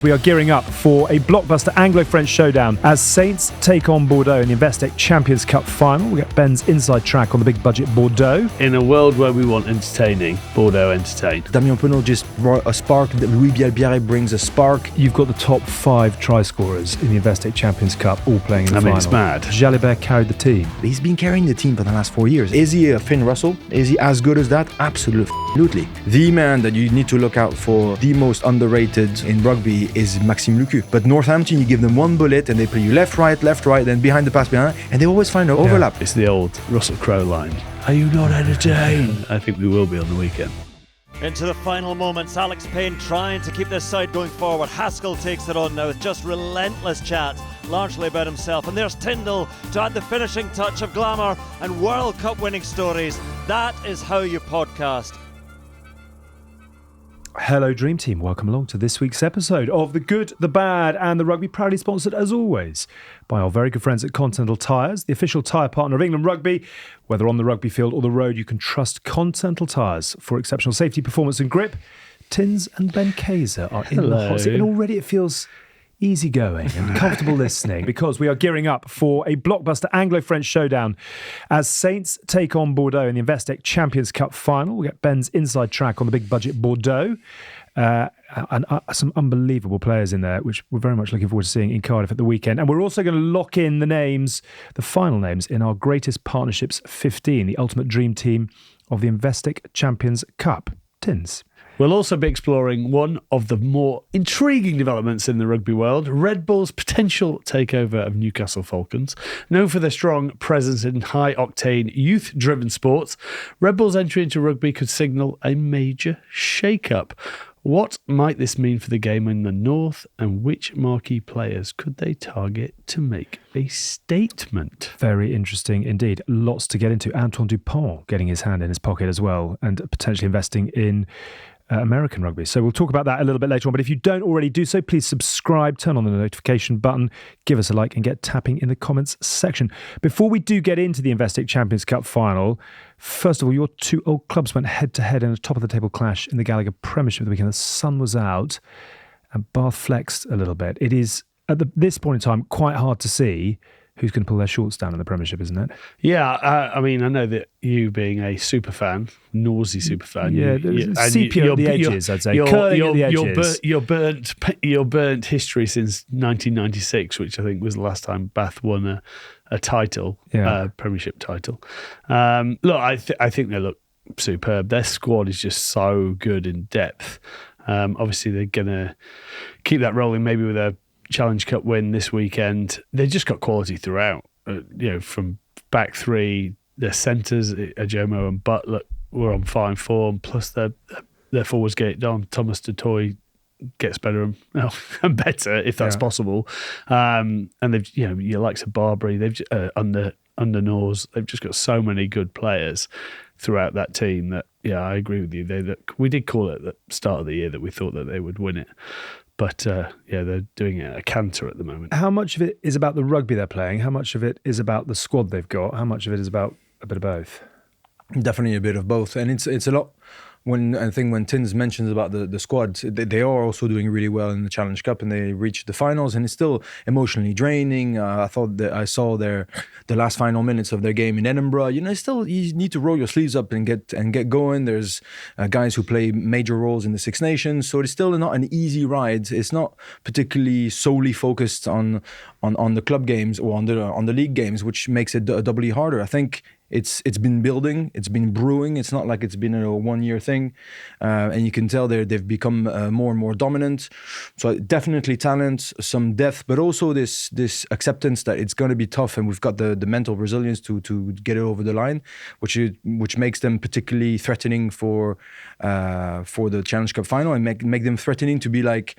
We are gearing up for a blockbuster Anglo-French showdown as Saints take on Bordeaux in the Investec Champions Cup final. We get Ben's inside track on the big budget Bordeaux. In a world where we want entertaining, Bordeaux entertain. Damien Penaud just brought a spark. Louis Bielbiaré brings a spark. You've got the top 5 try scorers in the Investec Champions Cup all playing in the final. It's mad. Jalibert carried the team. He's been carrying the team for the last 4 years. Is he a Finn Russell? Is he as good as that? Absolutely. The man that you need to look out for, the most underrated in rugby, is Maxime Lucu. But Northampton, you give them one bullet and they play you left, right, then behind the pass behind, and they always find an overlap. It's the old Russell Crowe line. Are you not entertained? I think we will be on the weekend. Into the final moments, Alex Payne trying to keep this side going forward. Haskell takes it on now with just relentless chat, largely about himself. And there's Tyndall to add the finishing touch of glamour and World Cup winning stories. That is how you podcast. Hello Dream Team, welcome along to this week's episode of The Good, The Bad and The Rugby, proudly sponsored as always by our very good friends at Continental Tyres, the official tyre partner of England Rugby. Whether on the rugby field or the road, you can trust Continental Tyres for exceptional safety, performance and grip. Tins and Ben Kayser are in the hot seat, and already it feels easygoing and comfortable listening because we are gearing up for a blockbuster Anglo-French showdown as Saints take on Bordeaux in the Investec Champions Cup final. We'll get Ben's inside track on the big budget Bordeaux and some unbelievable players in there, which we're very much looking forward to seeing in Cardiff at the weekend. And we're also going to lock in the final names in our greatest partnerships 15, the ultimate dream team of the Investec Champions Cup. Tins. We'll also be exploring one of the more intriguing developments in the rugby world, Red Bull's potential takeover of Newcastle Falcons. Known for their strong presence in high-octane, youth-driven sports, Red Bull's entry into rugby could signal a major shake-up. What might this mean for the game in the north, and which marquee players could they target to make a statement? Very interesting indeed. Lots to get into. Antoine Dupont getting his hand in his pocket as well and potentially investing in American rugby. So we'll talk about that a little bit later on. But if you don't already do so, please subscribe, turn on the notification button, give us a like and get tapping in the comments section. Before we do get into the Investec Champions Cup final, first of all, your two old clubs went head-to-head in a top-of-the-table clash in the Gallagher Premiership the weekend. The sun was out and Bath flexed a little bit. It is, at this point in time, quite hard to see who's going to pull their shorts down in the Premiership, isn't it? Yeah, I mean, I know that you being a super fan, Nosy super fan, sepia at the edges, I'd say. Curling at the edges. You're burnt history since 1996, which I think was the last time Bath won a title, Premiership title. Look, I think they look superb. Their squad is just so good in depth. Obviously, they're going to keep that rolling, maybe with a Challenge Cup win this weekend. They just got quality throughout. From back three, their centres, Ajomo and Butler, were on fine form. Plus, their forwards get it done. Thomas Dutoy gets better and better if that's possible. And they've, your likes of Barbary, they've under Nors, they've just got so many good players throughout that team that I agree with you. We did call it at the start of the year that we thought that they would win it. But, they're doing it a canter at the moment. How much of it is about the rugby they're playing? How much of it is about the squad they've got? How much of it is about a bit of both? Definitely a bit of both. And it's a lot. When Tins mentions about the squad, they are also doing really well in the Challenge Cup and they reached the finals, and it's still emotionally draining. I thought that I saw the last final minutes of their game in Edinburgh. You need to roll your sleeves up and get going. There's guys who play major roles in the Six Nations, so it's still not an easy ride. It's not particularly solely focused on the club games or on the league games, which makes it doubly harder. I think it's been building, it's been brewing. It's not like it's been a 1 year thing, and you can tell they've become more and more dominant. So definitely talent, some depth, but also this acceptance that it's going to be tough, and we've got the mental resilience to get it over the line, which makes them particularly threatening for the Challenge Cup final, and make them threatening to be like,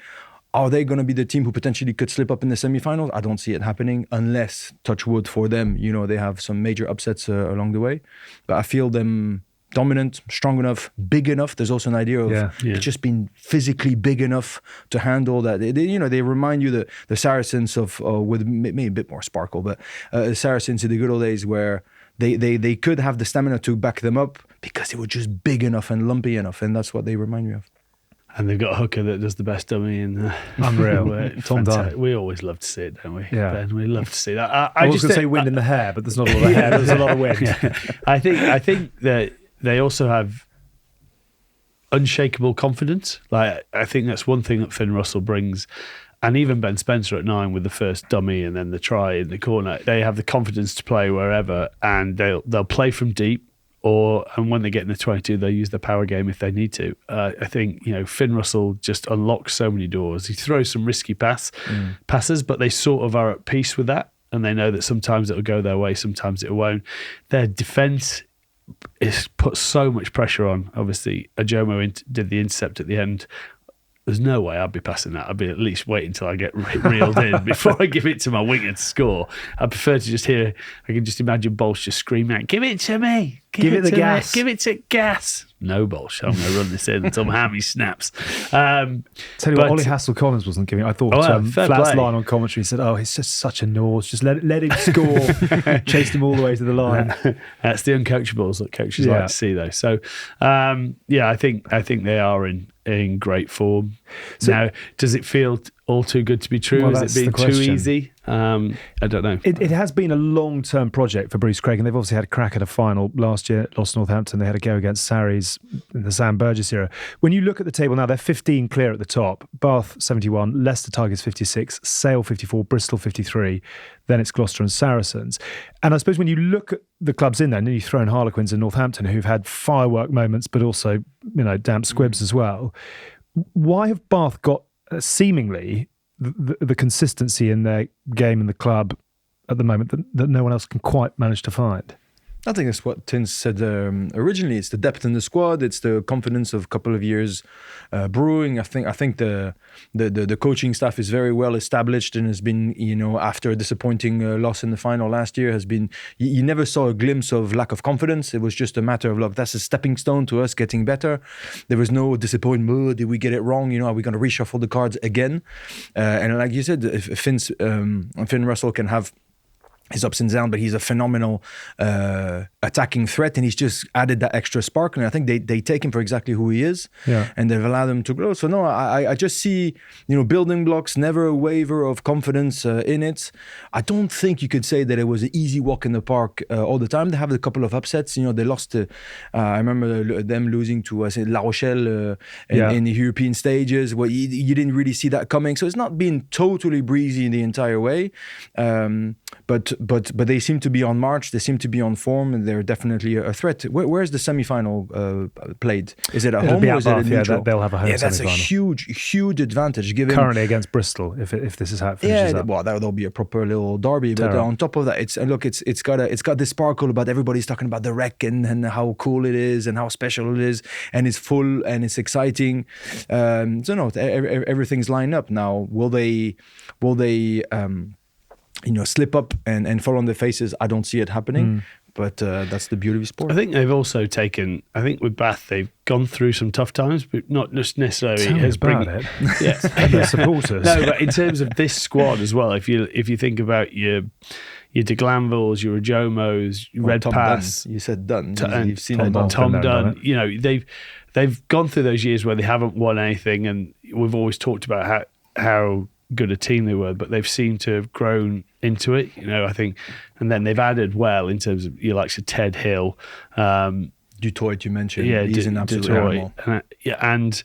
are they going to be the team who potentially could slip up in the semi-finals? I don't see it happening unless, touch wood for them, they have some major upsets along the way. But I feel them dominant, strong enough, big enough. There's also an idea of just being physically big enough to handle that. They remind you the Saracens with maybe a bit more sparkle, but Saracens in the good old days where they could have the stamina to back them up because they were just big enough and lumpy enough, and that's what they remind me of. And they've got a hooker that does the best dummy in unreal. Tom Dunn. We always love to see it, don't we? Yeah. Ben, we love to see that. I was going to say wind in the hair, but there's not a lot of hair. There's a lot of wind. Yeah. I think that they also have unshakable confidence. Like, I think that's one thing that Finn Russell brings. And even Ben Spencer at 9 with the first dummy and then the try in the corner, they have the confidence to play wherever, and they'll play from deep. And when they get in the 22, they use the power game if they need to. I think Finn Russell just unlocks so many doors. He throws some risky passes, but they sort of are at peace with that, and they know that sometimes it'll go their way, sometimes it won't. Their defence is put so much pressure on. Obviously, Ajomo did the intercept at the end. There's no way I'd be passing that. I'd be at least waiting until I get reeled in before I give it to my winger to score. I prefer to just hear, I can just imagine Bolsh just screaming out, "Give it to me! Give it the gas! Give it to gas!" No, Bolsh, I'm going to run this in until my hammy snaps. Tell you what, Ollie Hassel-Collins wasn't giving. I thought Flat's line on commentary said, he's just such a nose. Just let him score. Chased him all the way to the line. That's the uncoachables that coaches like to see, though. So, I think they are in great form. So, now, does it feel all too good to be true? Well, Has it been too easy? I don't know. It has been a long-term project for Bruce Craig, and they've obviously had a crack at a final last year, lost Northampton. They had a go against Sarries in the Sam Burgess era. When you look at the table now, they're 15 clear at the top. Bath 71, Leicester Tigers 56, Sale 54, Bristol 53. Then it's Gloucester and Saracens. And I suppose when you look at the clubs in there, and then you throw in Harlequins and Northampton, who've had firework moments, but also damp squibs as well. Why have Bath got seemingly the consistency in their game in the club at the moment that no one else can quite manage to find? I think that's what Tins said originally. It's the depth in the squad. It's the confidence of a couple of years brewing. I think the coaching staff is very well established and has been, after a disappointing loss in the final last year, has been. You never saw a glimpse of lack of confidence. It was just a matter of, look, that's a stepping stone to us getting better. There was no disappointment. Oh, did we get it wrong? Are we going to reshuffle the cards again? And like you said, if Finn Russell can have his ups and downs, but he's a phenomenal attacking threat, and he's just added that extra spark. And I think they take him for exactly who he is, and they've allowed him to grow. So no, I just see building blocks, never a waver of confidence in it. I don't think you could say that it was an easy walk in the park all the time. They have a couple of upsets. They lost to, I remember them losing to La Rochelle in the European stages, where you didn't really see that coming. So it's not been totally breezy the entire way. But they seem to be on march. They seem to be on form, and they're definitely a threat. Where's the semi-final played? Is it at home or is it at neutral? They'll have a home that's semi-final. a huge advantage. Given currently against Bristol, if this is how it finishes up. Well, that'll be a proper little derby. But on top of that, it's got this sparkle about everybody's talking about the wreck and how cool it is and how special it is, and it's full and it's exciting. So no, everything's lined up now. Will they slip up and fall on their faces? I don't see it happening, but that's the beauty of sport. I think they've also taken, with Bath, they've gone through some tough times, but not just necessarily as bad it. Yeah, their supporters. No, but in terms of this squad as well, if you think about your De Glanvilles, your Ajomos, Red Tom Pass, Dunn. You said Dunn. You've seen Tom Dunn. They've gone through those years where they haven't won anything, and we've always talked about how good a team they were, but they've seemed to have grown into it, I think. And then they've added well in terms of your likes of Ted Hill. Dutoit, you mentioned. Yeah, he's an absolute animal. And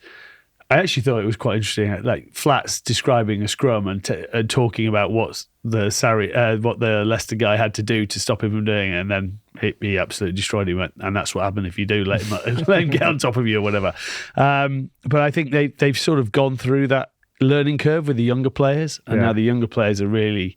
I actually thought it was quite interesting, like Flats describing a scrum and talking about what the Leicester guy had to do to stop him from doing it, and then he absolutely destroyed him. And that's what happened if you do let him get on top of you or whatever. But I think they've sort of gone through that learning curve with the younger players, and now the younger players are really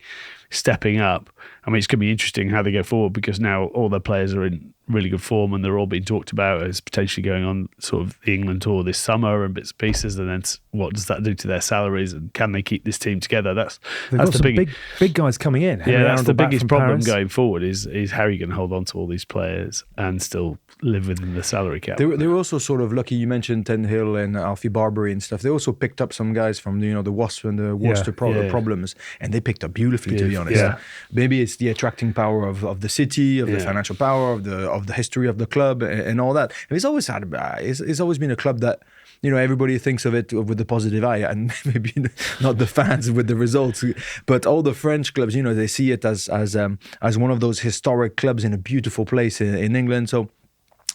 stepping up. I mean, it's going to be interesting how they go forward, because now all their players are in really good form, and they're all being talked about as potentially going on sort of the England tour this summer and bits and pieces. And then what does that do to their salaries, and can they keep this team together? That's the big guys coming in. That's the biggest problem going forward is how are you going to hold on to all these players and still live within the salary cap? They were also sort of lucky. You mentioned Ten Hill and Alfie Barbary and stuff. They also picked up some guys from the Wasp and the Worcester problems, and they picked up beautifully, to be honest. Yeah. Maybe it's the attracting power of the city, of the financial power, of the history of the club and all that. And it's always been a club that everybody thinks of it with the positive eye, and maybe not the fans with the results, but all the French clubs, they see it as one of those historic clubs in a beautiful place in England. So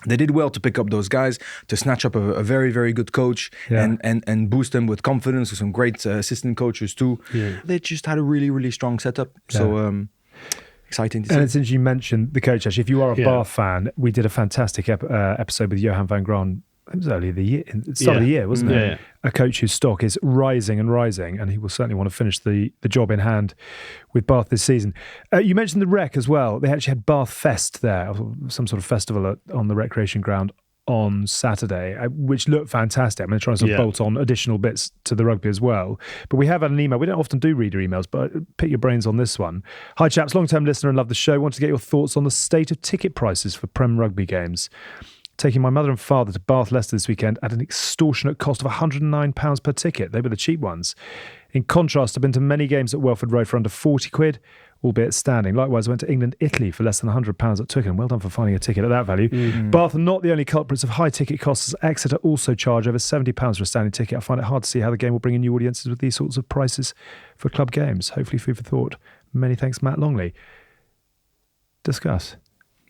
they did well to pick up those guys, to snatch up a very, very good coach and boost them with confidence, with some great assistant coaches too. Yeah. They just had a really, really strong setup. Yeah. So exciting to see. And since you mentioned the coach, actually, if you are a Bath fan, we did a fantastic episode with Johan van Graan. It was earlier the year, start of the year, wasn't it? Yeah. A coach whose stock is rising and rising, and he will certainly want to finish the job in hand with Bath this season. You mentioned the Rec as well. They actually had Bath Fest there, some sort of festival on the recreation ground on Saturday, which looked fantastic. I mean, they're trying to sort of bolt on additional bits to the rugby as well. But we have had an email. We don't often do reader emails, but pick your brains on this one. Hi, chaps. Long-term listener and love the show. Want to get your thoughts on the state of ticket prices for Prem rugby games. Taking my mother and father to Bath Leicester this weekend at an extortionate cost of £109 per ticket. They were the cheap ones. In contrast, I've been to many games at Welford Road for under 40 quid, albeit standing. Likewise, I went to England, Italy for less than £100 at Twickenham. Well done for finding a ticket at that value. Mm-hmm. Bath are not the only culprits of high ticket costs, as Exeter also charge over £70 for a standing ticket. I find it hard to see how the game will bring in new audiences with these sorts of prices for club games. Hopefully food for thought. Many thanks, Matt Longley. Discuss.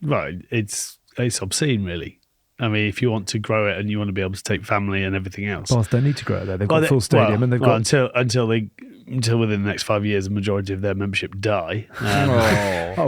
Right, it's obscene, really. I mean, if you want to grow it and you want to be able to take family and everything else. Bath don't need to grow it there. They've got a full stadium and they've got... Until within the next 5 years, the majority of their membership die.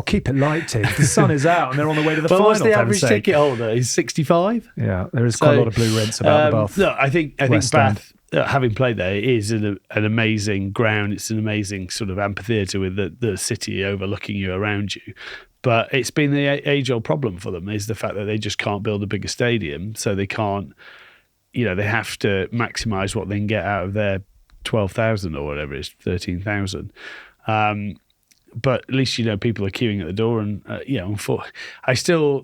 Keep it light, Tim. The sun is out and they're on the way to the final. What's the average ticket holder? Is 65? Yeah, there is quite a lot of blue rinse about the Bath. Look, I think Bath, having played there, it is an amazing ground. It's an amazing sort of amphitheatre with the city overlooking you around you. But it's been the age-old problem for them is the fact that they just can't build a bigger stadium, so they can't, they have to maximise what they can get out of their 12,000 or whatever it is, 13,000. But at least, people are queuing at the door and,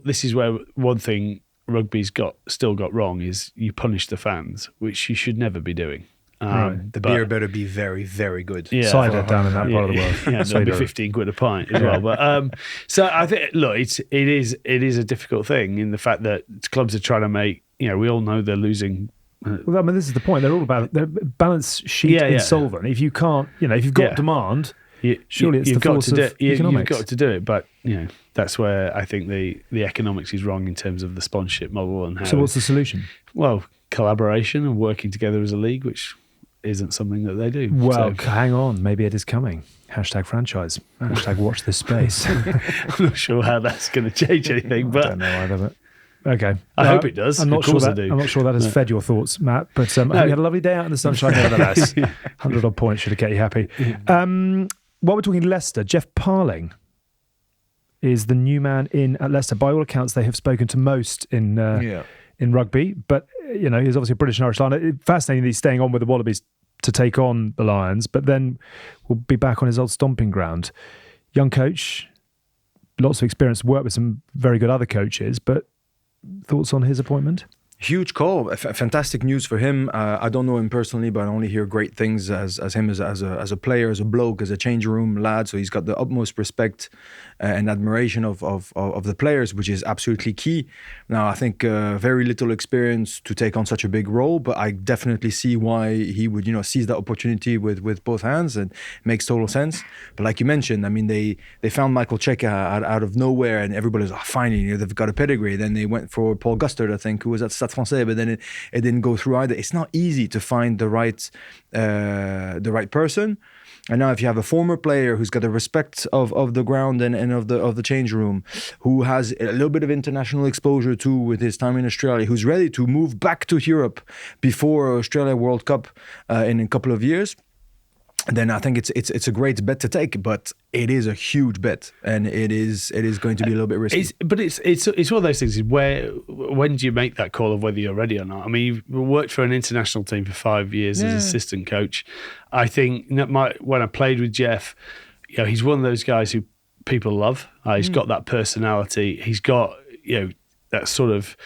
this is where one thing rugby's still got wrong is you punish the fans, which you should never be doing. The beer better be very, very good. Yeah, cider down in that part of the world. Yeah, it'll be 15 quid a pint as well. But so I think, look, it is a difficult thing in the fact that clubs are trying to make. We all know they're losing. Well, I mean, this is the point. They're all about they're balance sheet insolvent. If you can't, if you've got demand, surely it's the force of economics. You've got to do it, but that's where I think the economics is wrong in terms of the sponsorship model and how. So what's the solution? Well, collaboration and working together as a league, which isn't something that they do. Well, hang on. Maybe it is coming. #franchise. #watch this space. I'm not sure how that's going to change anything. But I don't know either. But okay. I hope it does. I'm not sure that has fed your thoughts, Matt. But I hope you had a lovely day out in the sunshine nevertheless. 100 odd points should have kept you happy. While we're talking Leicester, Geoff Parling is the new man in at Leicester. By all accounts, they have spoken to most in rugby, but he's obviously a British and Irish Lion. Fascinating that he's staying on with the Wallabies to take on the Lions, but then we'll be back on his old stomping ground. Young coach, lots of experience, worked with some very good other coaches, but thoughts on his appointment? Huge call, fantastic news for him. I don't know him personally, but I only hear great things as him as a player, as a bloke, as a change room lad. So he's got the utmost respect and admiration of the players, which is absolutely key. Now, I think very little experience to take on such a big role, but I definitely see why he would seize that opportunity with both hands, and makes total sense. But like you mentioned, I mean, they found Michael Cheika out of nowhere, and everybody was finally they've got a pedigree. Then they went for Paul Gustard, I think, who was at Stade Français, but then it didn't go through either. It's not easy to find the right person. And now if you have a former player who's got the respect of the ground and of the change room, who has a little bit of international exposure too with his time in Australia, who's ready to move back to Europe before Australia World Cup in a couple of years, then I think it's a great bet to take, but it is a huge bet, and it is going to be a little bit risky. It's one of those things when do you make that call of whether you're ready or not? I mean, you've worked for an international team for 5 years as assistant coach. I think when I played with Geoff, he's one of those guys who people love. He's got that personality. He's got that sort of,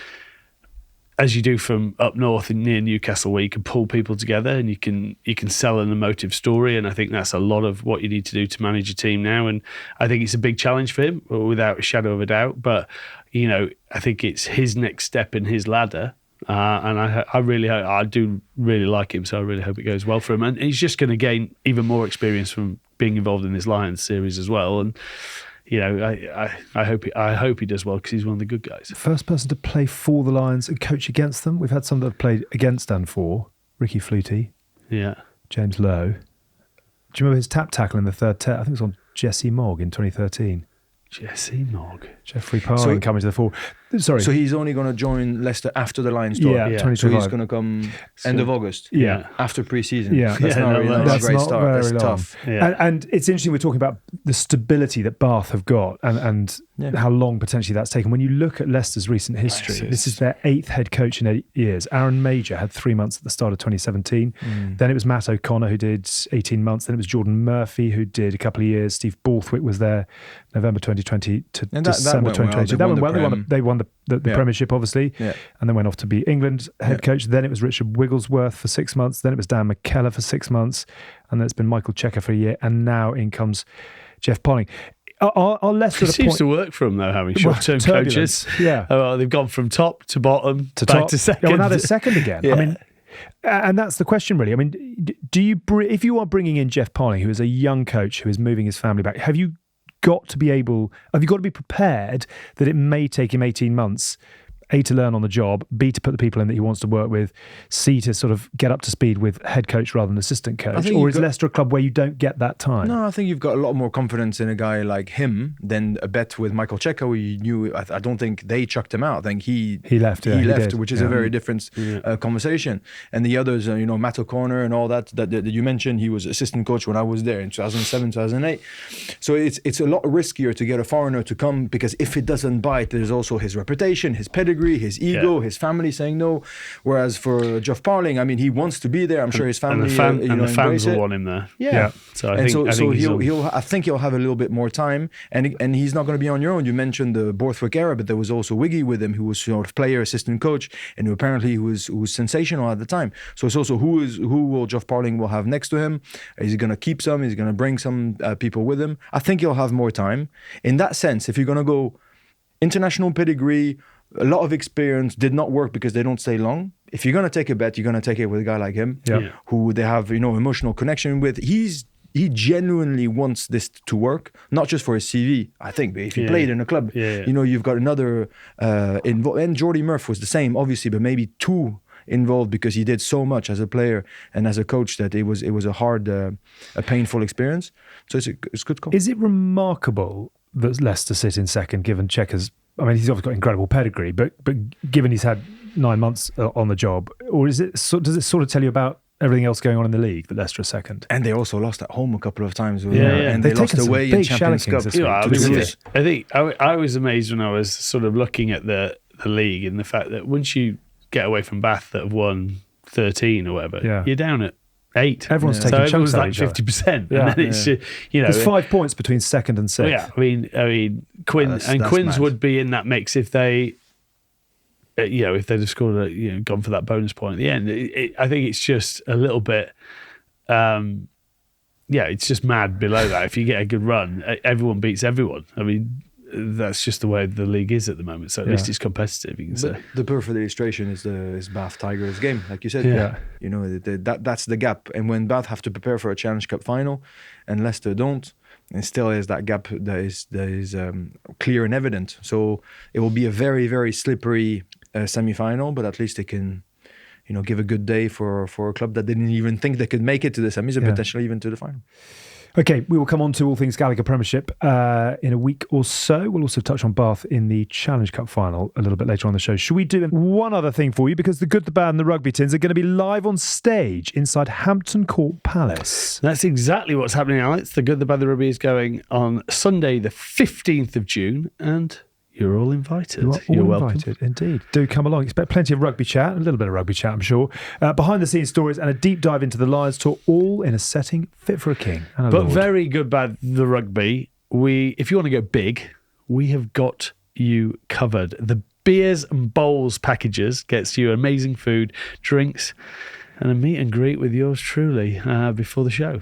as you do from up north and near Newcastle, where you can pull people together and you can sell an emotive story. And I think that's a lot of what you need to do to manage a team now. And I think it's a big challenge for him, without a shadow of a doubt. But, I think it's his next step in his ladder And I do really like him, so I really hope it goes well for him. And he's just going to gain even more experience from being involved in this Lions series as well. And I hope he does well, because he's one of the good guys. First person to play for the Lions and coach against them. We've had some that have played against and for. Ricky Flutie. Yeah. James Lowe. Do you remember his tap tackle in the third I think it was on Jesse Mogg in 2013. Jesse Mogg. Jeffrey Parling coming to the fore. Sorry. So he's only going to join Leicester after the Lions tour. Yeah. So he's going to come end of August. Yeah. After pre-season. Yeah. That's not really a great start. That's tough. Yeah. And it's interesting we're talking about the stability that Bath have got and how long potentially that's taken. When you look at Leicester's recent history, this is their 8th head coach in 8 years. Aaron Major had 3 months at the start of 2017. Then it was Matt O'Connor who did 18 months. Then it was Jordan Murphy who did a couple of years. Steve Borthwick was there November 2020 to December 2022. That went well. They won the Premiership, obviously, and then went off to be England head coach. Then it was Richard Wigglesworth for 6 months. Then it was Dan McKellar for 6 months. And then it's been Michael Checker for a year. And now in comes Geoff Parling. Are Leicester it seems to work for them, though, having short-term coaches. Yeah. They've gone from top to bottom back to second. Well, now they're second again. I mean, and that's the question, really. I mean, if you are bringing in Geoff Parling, who is a young coach who is moving his family back, have you got to be prepared that it may take him 18 months, A, to learn on the job, B, to put the people in that he wants to work with, C, to sort of get up to speed with head coach rather than assistant coach? Or is Leicester a club where you don't get that time? No, I think you've got a lot more confidence in a guy like him than a bet with Michael Checker, who you knew. I don't think they chucked him out. I think he left. He left, which is a very different conversation. And the others, Matt O'Connor and all that you mentioned, he was assistant coach when I was there in 2007, 2008. So it's a lot riskier to get a foreigner to come, because if it doesn't bite, there's also his reputation, his pedigree, his ego, his family saying no. Whereas for Geoff Parling, I mean, he wants to be there. I'm sure his family and the fans will want him there. Yeah. So I think he'll have a little bit more time, and he's not going to be on your own. You mentioned the Borthwick era, but there was also Wiggy with him, who was sort of player, assistant coach, and who apparently was sensational at the time. So it's also who will Geoff Parling will have next to him. Is he going to keep some? Is he going to bring some people with him? I think he'll have more time. In that sense, if you're going to go international pedigree, a lot of experience, did not work because they don't stay long. If you're going to take a bet, you're going to take it with a guy like him, who they have emotional connection with. He genuinely wants this to work, not just for his CV. I think, but if he played in a club, you've got another involved. And Jordy Murph was the same, obviously, but maybe too involved, because he did so much as a player and as a coach that it was a hard, a painful experience. So it's a good call. Is it remarkable that Leicester sit in second, given Checker's? I mean, he's obviously got incredible pedigree, but given he's had 9 months on the job, or does it sort of tell you about everything else going on in the league that Leicester are second? And they also lost at home a couple of times. And they lost away in Champions Cup. I think I was amazed when I was sort of looking at the league, and the fact that once you get away from Bath that have won 13 or whatever, you're down at 8. Everyone's taking chunks like 50%. Yeah. And then it's there's 5 points between second and sixth. Yeah, I mean, Quins mad. would be in that mix if they, if they'd have scored, gone for that bonus point at the end. I think it's just a little bit, it's just mad below that. If you get a good run, everyone beats everyone. I mean, that's just the way the league is at the moment. So at least it's competitive, you can say. The perfect illustration is Bath Tigers game, like you said. That's the gap. And when Bath have to prepare for a Challenge Cup final, and Leicester don't, and still is that gap that is clear and evident. So it will be a very, very slippery semi-final, but at least they can, give a good day for a club that didn't even think they could make it to the semis and potentially even to the final. Okay, we will come on to all things Gallagher Premiership in a week or so. We'll also touch on Bath in the Challenge Cup final a little bit later on the show. Should we do one other thing for you? Because the Good, the Bad and the Rugby Tins are going to be live on stage inside Hampton Court Palace. That's exactly what's happening, Alex. The Good, the Bad, the Rugby is going on Sunday the 15th of June, and you're all invited. You're welcome. Invited, indeed. Do come along. Expect plenty of rugby chat, a little bit of rugby chat, I'm sure. Behind the scenes stories and a deep dive into the Lions tour, all in a setting fit for a king. And a lord. Very good, bad, the rugby. If you want to go big, we have got you covered. The Beers and Bowls packages gets you amazing food, drinks, and a meet and greet with yours truly before the show.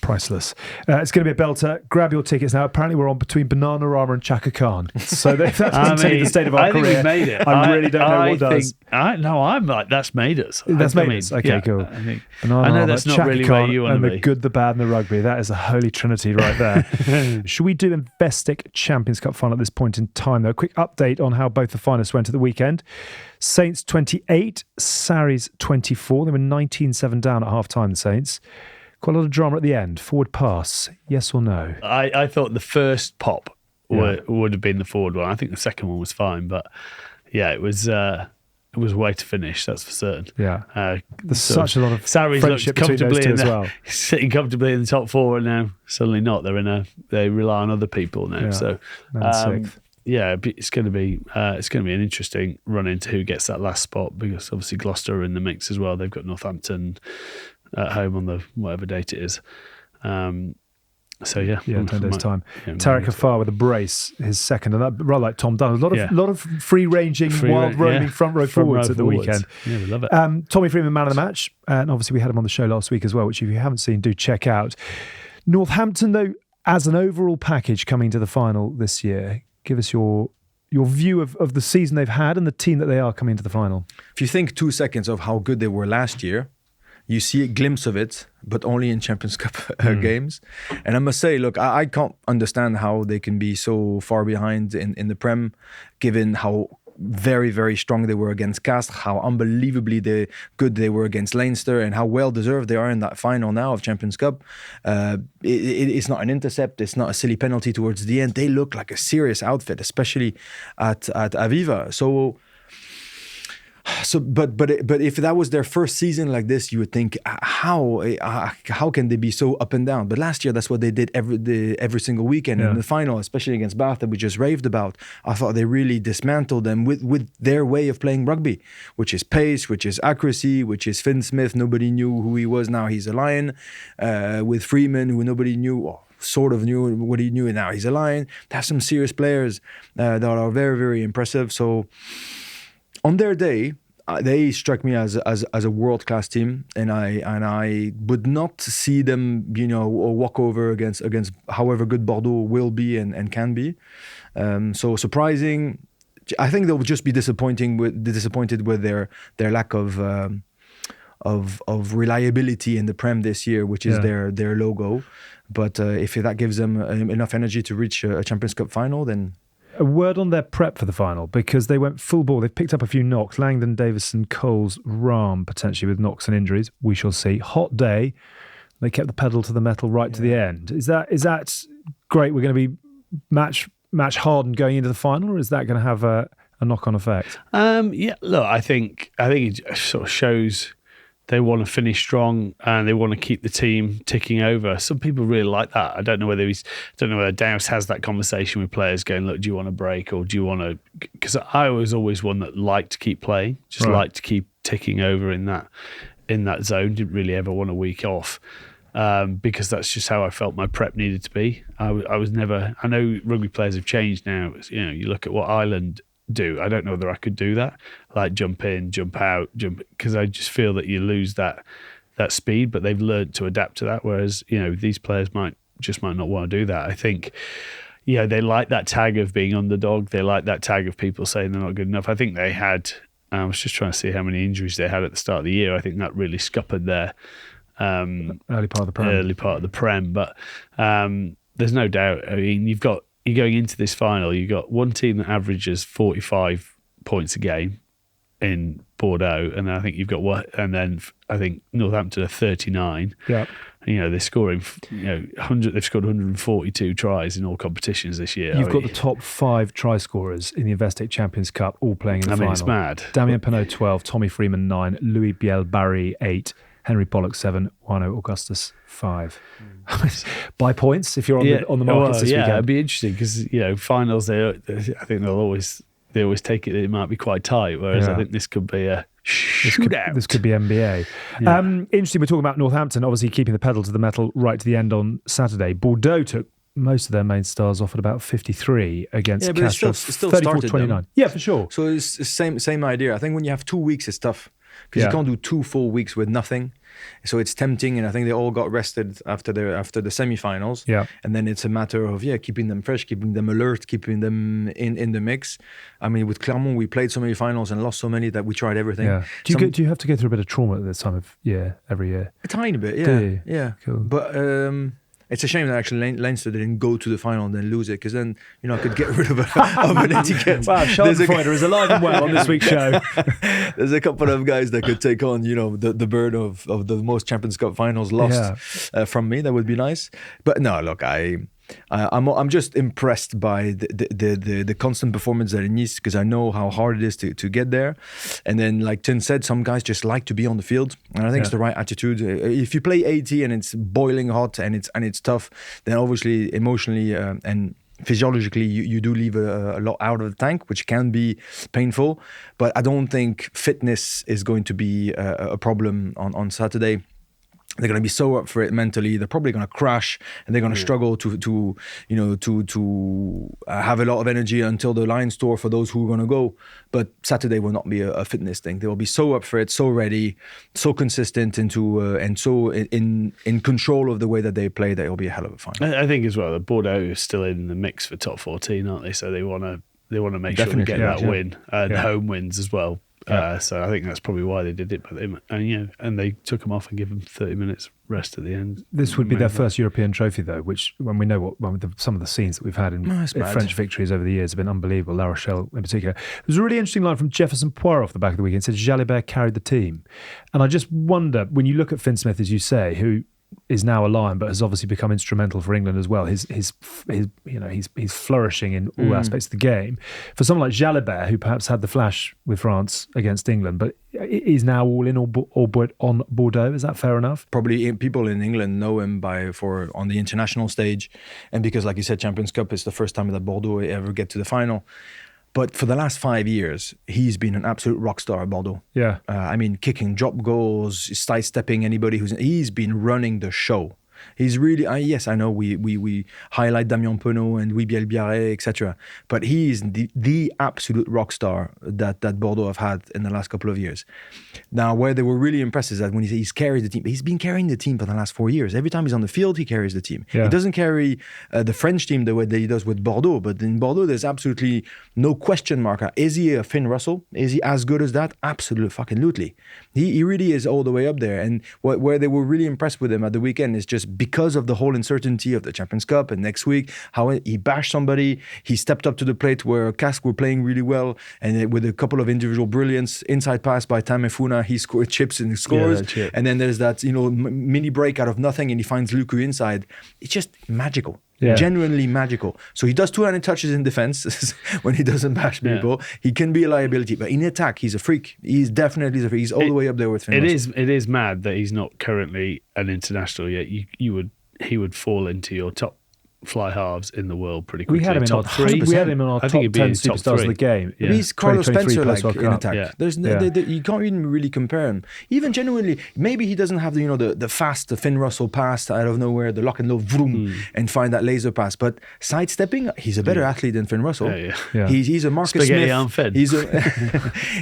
Priceless. It's going to be a belter. Grab your tickets now. Apparently, we're on between Banana Rama and Chaka Khan. So if that doesn't tell you the state of our career, I think we've made it. I really don't know what does. I'm like, that's made us. That's made us. Okay, cool. I Banana know Rama, that's not Chaka really Khan, where you want and to the be. good, the bad, and the rugby. That is a holy trinity right there. Should we do Investec Champions Cup final at this point in time, though? A quick update on how both the finalists went at the weekend. Saints 28, Sarries 24. They were 19-7 down at half-time, the Saints. Quite a lot of drama at the end. Forward pass, yes or no? I thought the first pop would have been the forward one. I think the second one was fine, but yeah, it was way to finish, that's for certain. Yeah. There's such a lot of Sarries friendship between those two as well. Sitting comfortably in the top four, and now suddenly not. They rely on other people now. Yeah. So Sixth. yeah, it's going to be an interesting run into who gets that last spot, because obviously Gloucester are in the mix as well. They've got Northampton at home on the whatever date it is. So yeah, 10 days time. Tarek Afar with a brace, his second, and that rather like Tom Dunn. A lot of free ranging, wild roaming front row forwards at the weekend. Yeah, we love it. Tommy Freeman, man of the match, and obviously we had him on the show last week as well, which if you haven't seen, do check out. Northampton, though, as an overall package coming to the final this year, give us your view of the season they've had and the team that they are coming to the final. If you think 2 seconds of how good they were last year, you see a glimpse of it, but only in Champions Cup games. And I must say, look, I can't understand how they can be so far behind in the Prem, given how very, very strong they were against Castres, how unbelievably good they were against Leinster, and how well-deserved they are in that final now of Champions Cup. It's not an intercept, it's not a silly penalty towards the end. They look like a serious outfit, especially at Aviva. But if that was their first season like this, you would think how can they be so up and down? But last year, that's what they did every single weekend in the final, especially against Bath that we just raved about. I thought they really dismantled them with their way of playing rugby, which is pace, which is accuracy, which is Finn Smith. Nobody knew who he was. Now he's a Lion. With Freeman, who nobody knew. Or sort of knew what he knew, and now he's a Lion. They have some serious players that are very, very impressive. So on their day, they struck me as a world-class team, and I would not see them, walk over against however good Bordeaux will be and can be. So surprising. I think they'll just be disappointed with their lack of reliability in the Prem this year, which is their logo. But if that gives them enough energy to reach a Champions Cup final, then. A word on their prep for the final, because they went full ball. They've picked up a few knocks. Langdon, Davison, Coles, Rahm, potentially with knocks and injuries. We shall see. Hot day. They kept the pedal to the metal right to the end. Is that great? We're going to be match hardened going into the final, or is that going to have a knock-on effect? Look, I think it sort of shows they want to finish strong and they want to keep the team ticking over. Some people really like that. I don't know whether Dowse has that conversation with players going, look, do you want a break, or do you want to? Because I was always one that liked to keep playing, liked to keep ticking over in that zone. Didn't really ever want a week off. Because that's just how I felt my prep needed to be. I was never. I know rugby players have changed now. You look at what Ireland do. I don't know whether I could do that, like jump in, jump out, because I just feel that you lose that speed. But they've learned to adapt to that. Whereas these players might not want to do that. I think. They like that tag of being underdog. They like that tag of people saying they're not good enough. I think they had. I was just trying to see how many injuries they had at the start of the year. I think that really scuppered their. Early part of the Prem. But there's no doubt. I mean, you're going into this final, you've got one team that averages 45 points a game in Bordeaux, and I think I think Northampton are 39. Yeah. They're scoring 100. They've scored 142 tries in all competitions this year. You've got the top 5 try scorers in the Investec Champions Cup all playing in the final. It's mad. Damien Penaud 12, Tommy Freeman 9, Louis Biel-Barry 8, Henry Pollock 7, Wano Augustus 5. By points if you're on the markets this weekend. It'd be interesting because finals. I think they always take it. It might be quite tight. Whereas I think this could be a shootout. This could be NBA. Yeah. Interesting. We're talking about Northampton, obviously keeping the pedal to the metal right to the end on Saturday. Bordeaux took most of their main stars off at about 53 against Castro. Still 34-29. Them. Yeah, for sure. So it's the same idea. I think when you have 2 weeks, it's tough. because you can't do 2 full weeks with nothing. So it's tempting, and I think they all got rested after the semi-finals. Yeah. And then it's a matter of keeping them fresh, keeping them alert, keeping them in the mix. I mean, with Clermont, we played so many finals and lost so many that we tried everything. Yeah. Do you have to go through a bit of trauma at this time of year every year? A tiny bit, yeah. Do you? Yeah. Cool. But it's a shame that actually Leinster didn't go to the final and then lose it, because then I could get rid of an etiquette. Wow, Schadenfreude is alive and well on this week's show. There's a couple of guys that could take on the burden of the most Champions Cup finals lost from me. That would be nice. But no, look, I'm just impressed by the constant performance at Nice, because I know how hard it is to get there. And then, like Tin said, some guys just like to be on the field, and I think it's the right attitude. If you play 80 and it's boiling hot and it's tough, then obviously emotionally and physiologically you do leave a lot out of the tank, which can be painful. But I don't think fitness is going to be a problem on Saturday. They're going to be so up for it mentally. They're probably going to crash, and they're going to struggle to have a lot of energy until the Lions tour for those who are going to go. But Saturday will not be a fitness thing. They will be so up for it, so ready, so consistent and so in control of the way that they play that it will be a hell of a final. I think as well that Bordeaux is still in the mix for top 14, aren't they? So they want to make sure they get that win and home wins as well. So I think that's probably why they did it. But they took them off and give them 30 minutes rest at the end. This would be their first European trophy, though, which when we know some of the scenes that we've had in French victories over the years have been unbelievable. La Rochelle in particular. There was a really interesting line from Jefferson Poirot off the back of the weekend. It said Jalibert carried the team, and I just wonder, when you look at Finn Smith, as you say, who is now a Lion, but has obviously become instrumental for England as well. He's flourishing in all aspects of the game. For someone like Jalibert, who perhaps had the flash with France against England, but is now all in all but on Bordeaux. Is that fair enough? Probably people in England know him on the international stage, and because, like you said, Champions Cup is the first time that Bordeaux ever get to the final. But for the last 5 years, he's been an absolute rock star at Bordeaux. Yeah. Kicking drop goals, sidestepping anybody he's been running the show. He's really, yes, I know we highlight Damien Penaud and Louis Bielbiaré, etc. But he is the absolute rock star that Bordeaux have had in the last couple of years. Now, where they were really impressed is that when he's carried the team, he's been carrying the team for the last 4 years. Every time he's on the field, he carries the team. Yeah. He doesn't carry the French team the way that he does with Bordeaux, but in Bordeaux, there's absolutely no question mark. Is he a Finn Russell? Is he as good as that? Absolutely fucking lootly. He really is all the way up there. And where they were really impressed with him at the weekend is just because of the whole uncertainty of the Champions Cup and next week, how he bashed somebody, he stepped up to the plate where Casque were playing really well, and with a couple of individual brilliance, inside pass by Tamefuna, he scored chips and scores, and then there's that mini break out of nothing, and he finds Lucu inside. It's just magical. Yeah. Genuinely magical. So he does 200 touches in defense when he doesn't bash people. He can be a liability, but in attack, he's a freak. He's definitely a freak. He's all the way up there with Finn. It is mad that he's not currently an international yet. He would fall into your top fly halves in the world pretty quickly. We had him in our top 10 superstars of the game. Yeah. He's Carlos Spencer in attack. Yeah. You can't even really compare him. Even genuinely, maybe he doesn't have the fast, the Finn Russell pass out of nowhere, the lock and load vroom and find that laser pass. But sidestepping, he's a better athlete than Finn Russell. Yeah. He's a Marcus Smith.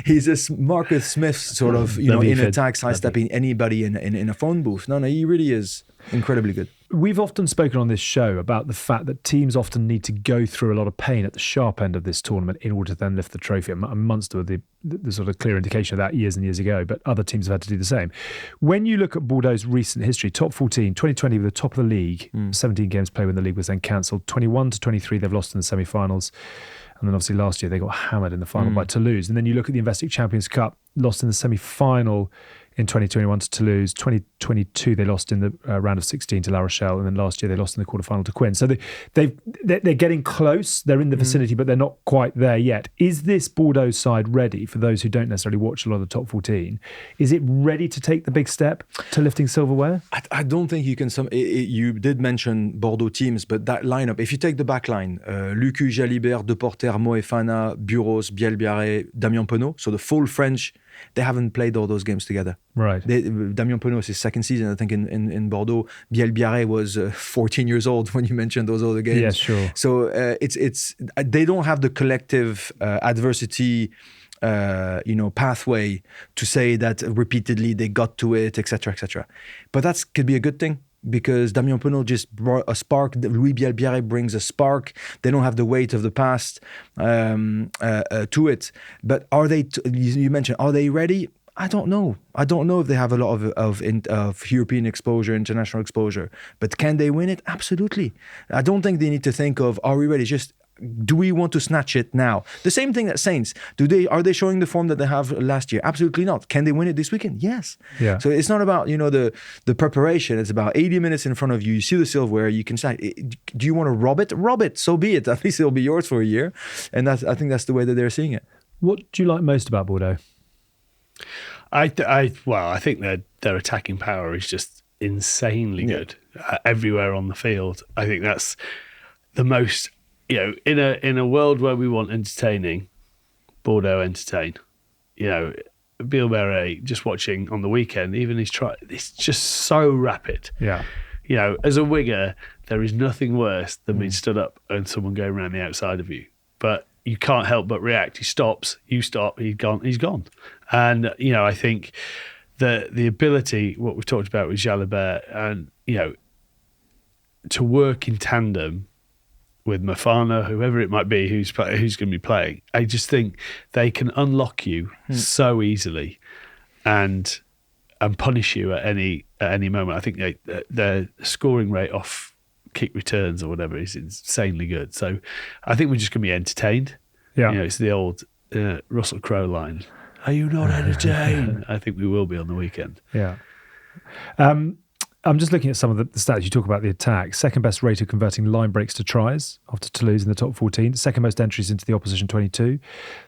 He's a Marcus Smith sort of in attack, sidestepping anybody in a phone booth. No, he really is incredibly good. We've often spoken on this show about the fact that teams often need to go through a lot of pain at the sharp end of this tournament in order to then lift the trophy. And Munster were the sort of clear indication of that years and years ago, but other teams have had to do the same. When you look at Bordeaux's recent history, top 14, 2020 were the top of the league, 17 games played when the league was then cancelled, 21 to 23 they've lost in the semi-finals. And then obviously last year they got hammered in the final by Toulouse. And then you look at the Investec Champions Cup, lost in the semi-final in 2021 to Toulouse. 2022 they lost in the round of 16 to La Rochelle, and then last year they lost in the quarterfinal to Quinn. So they're getting close. They're in the vicinity, but they're not quite there yet. Is this Bordeaux side ready, for those who don't necessarily watch a lot of the top 14? Is it ready to take the big step to lifting silverware? I don't think you can. You did mention Bordeaux teams, but that lineup, if you take the back line, Lucu, Jalibert, Deporter, Moefana, Buros, Bielbiaré, Damien Penaud, so the full French, they haven't played all those games together. Right. Damien Penaud is his second season, I think, in Bordeaux. Bielbiaré was 14 years old when you mentioned those other games. Yeah, sure. So they don't have the collective adversity pathway to say that repeatedly they got to it, etc., etc. But that could be a good thing, because Damien Penaud just brought a spark. Louis Bielbière brings a spark. They don't have the weight of the past to it. But are they? You mentioned, are they ready? I don't know. I don't know if they have a lot of European exposure, international exposure. But can they win it? Absolutely. I don't think they need to think of, are we ready? Just, do we want to snatch it now? The same thing at Saints. Are they showing the form that they have last year? Absolutely not. Can they win it this weekend? Yes. Yeah. So it's not about the preparation. It's about 80 minutes in front of you. You see the silverware. You can say, do you want to rob it? Rob it. So be it. At least it'll be yours for a year. And I think that's the way that they're seeing it. What do you like most about Bordeaux? I think their attacking power is just insanely good everywhere on the field. I think that's the most, in a world where we want entertaining, Bordeaux entertain. Bielbière, just watching on the weekend, even his try, it's just so rapid. Yeah. As a winger, there is nothing worse than being stood up and someone going around the outside of you. But you can't help but react. He stops, you stop, he's gone. And, I think the ability, what we've talked about with Jalibert, and, to work in tandem with Mofana, whoever it might be, who's going to be playing, I just think they can unlock you so easily and punish you at any moment. I think their scoring rate off kick returns or whatever is insanely good. So I think we're just going to be entertained. Yeah. It's the old Russell Crowe line. Are you not entertained? I think we will be on the weekend. Yeah. I'm just looking at some of the stats. You talk about the attack. Second best rate of converting line breaks to tries after Toulouse in the top 14. Second most entries into the opposition 22.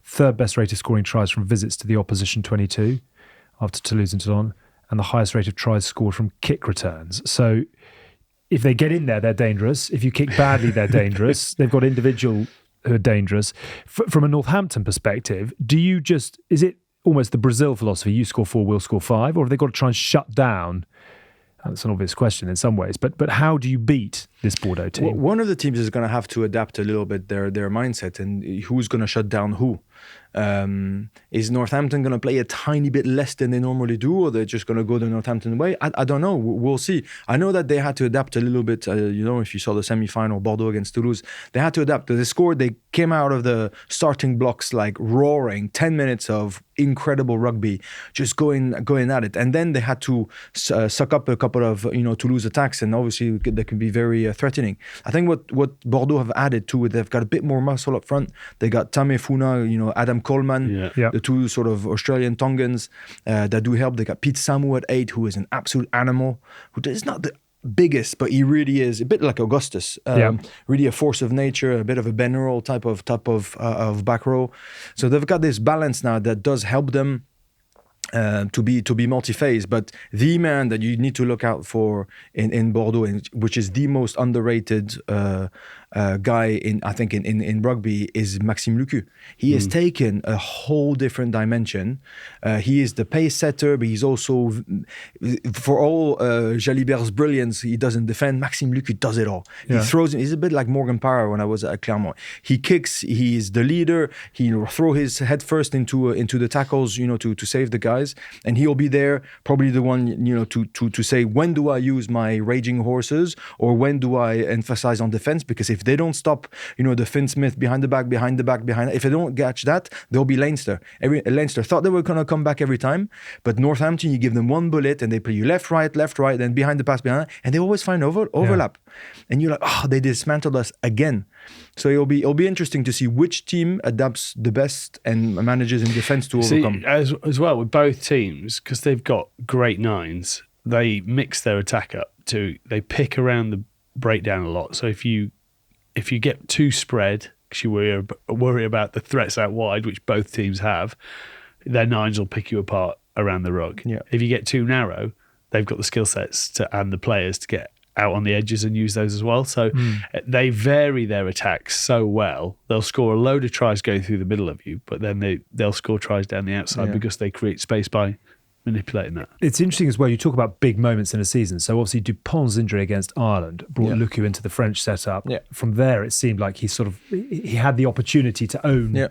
Third best rate of scoring tries from visits to the opposition 22 after Toulouse and Toulon. And the highest rate of tries scored from kick returns. So if they get in there, they're dangerous. If you kick badly, they're dangerous. They've got individual who are dangerous. From a Northampton perspective, is it almost the Brazil philosophy, you score 4, we'll score 5, or have they got to try and shut down? That's an obvious question in some ways, but how do you beat this Bordeaux team? Well, one of the teams is going to have to adapt a little bit their mindset, and who's going to shut down who. Is Northampton going to play a tiny bit less than they normally do, or they're just going to go the Northampton way? I don't know. We'll see. I know that they had to adapt a little bit. If you saw the semi-final, Bordeaux against Toulouse, they had to adapt. They scored. They came out of the starting blocks like roaring. 10 minutes of incredible rugby, just going at it, and then they had to suck up a couple of Toulouse attacks, and obviously they can be very threatening. I think what Bordeaux have added to it, they've got a bit more muscle up front. They got Tamefuna, Adam Coleman, the two sort of Australian Tongans that do help. They got Pete Samu at 8, who is an absolute animal, who is not the biggest, but he really is a bit like Augustus, really a force of nature, a bit of a Ben Earl type of back row. So they've got this balance now that does help them to be multi-phase. But the man that you need to look out for in Bordeaux, which is the most underrated guy in rugby, is Maxime Lucu. He has taken a whole different dimension. He is the pace setter, but he's also, for all Jalibert's brilliance, he doesn't defend. Maxime Lucu does it all. He throws. He's a bit like Morgan Parra when I was at Clermont. He kicks. He's the leader. He'll throw his head first into the tackles, to save the guys, and he'll be there, probably the one, to say, when do I use my raging horses, or when do I emphasize on defense? Because if they don't stop, the Finn Smith behind the back, if they don't catch that, they'll be Leinster. Leinster thought they were going to come back every time, but Northampton, you give them one bullet and they play you left, right, then behind the pass, behind, and they always find overlap. And you're like, they dismantled us again. So it'll be interesting to see which team adapts the best and manages in defense to overcome. As well with both teams, because they've got great nines, they mix their attack up they pick around the breakdown a lot. So if you get too spread, because you worry about the threats out wide, which both teams have, their nines will pick you apart around the ruck. Yeah. If you get too narrow, they've got the skill sets and the players to get out on the edges and use those as well. So they vary their attacks so well. They'll score a load of tries going through the middle of you, but then they'll score tries down the outside because they create space by manipulating that. It's interesting as well, you talk about big moments in a season. So obviously Dupont's injury against Ireland brought Lucu into the French setup. From there it seemed like he had the opportunity to own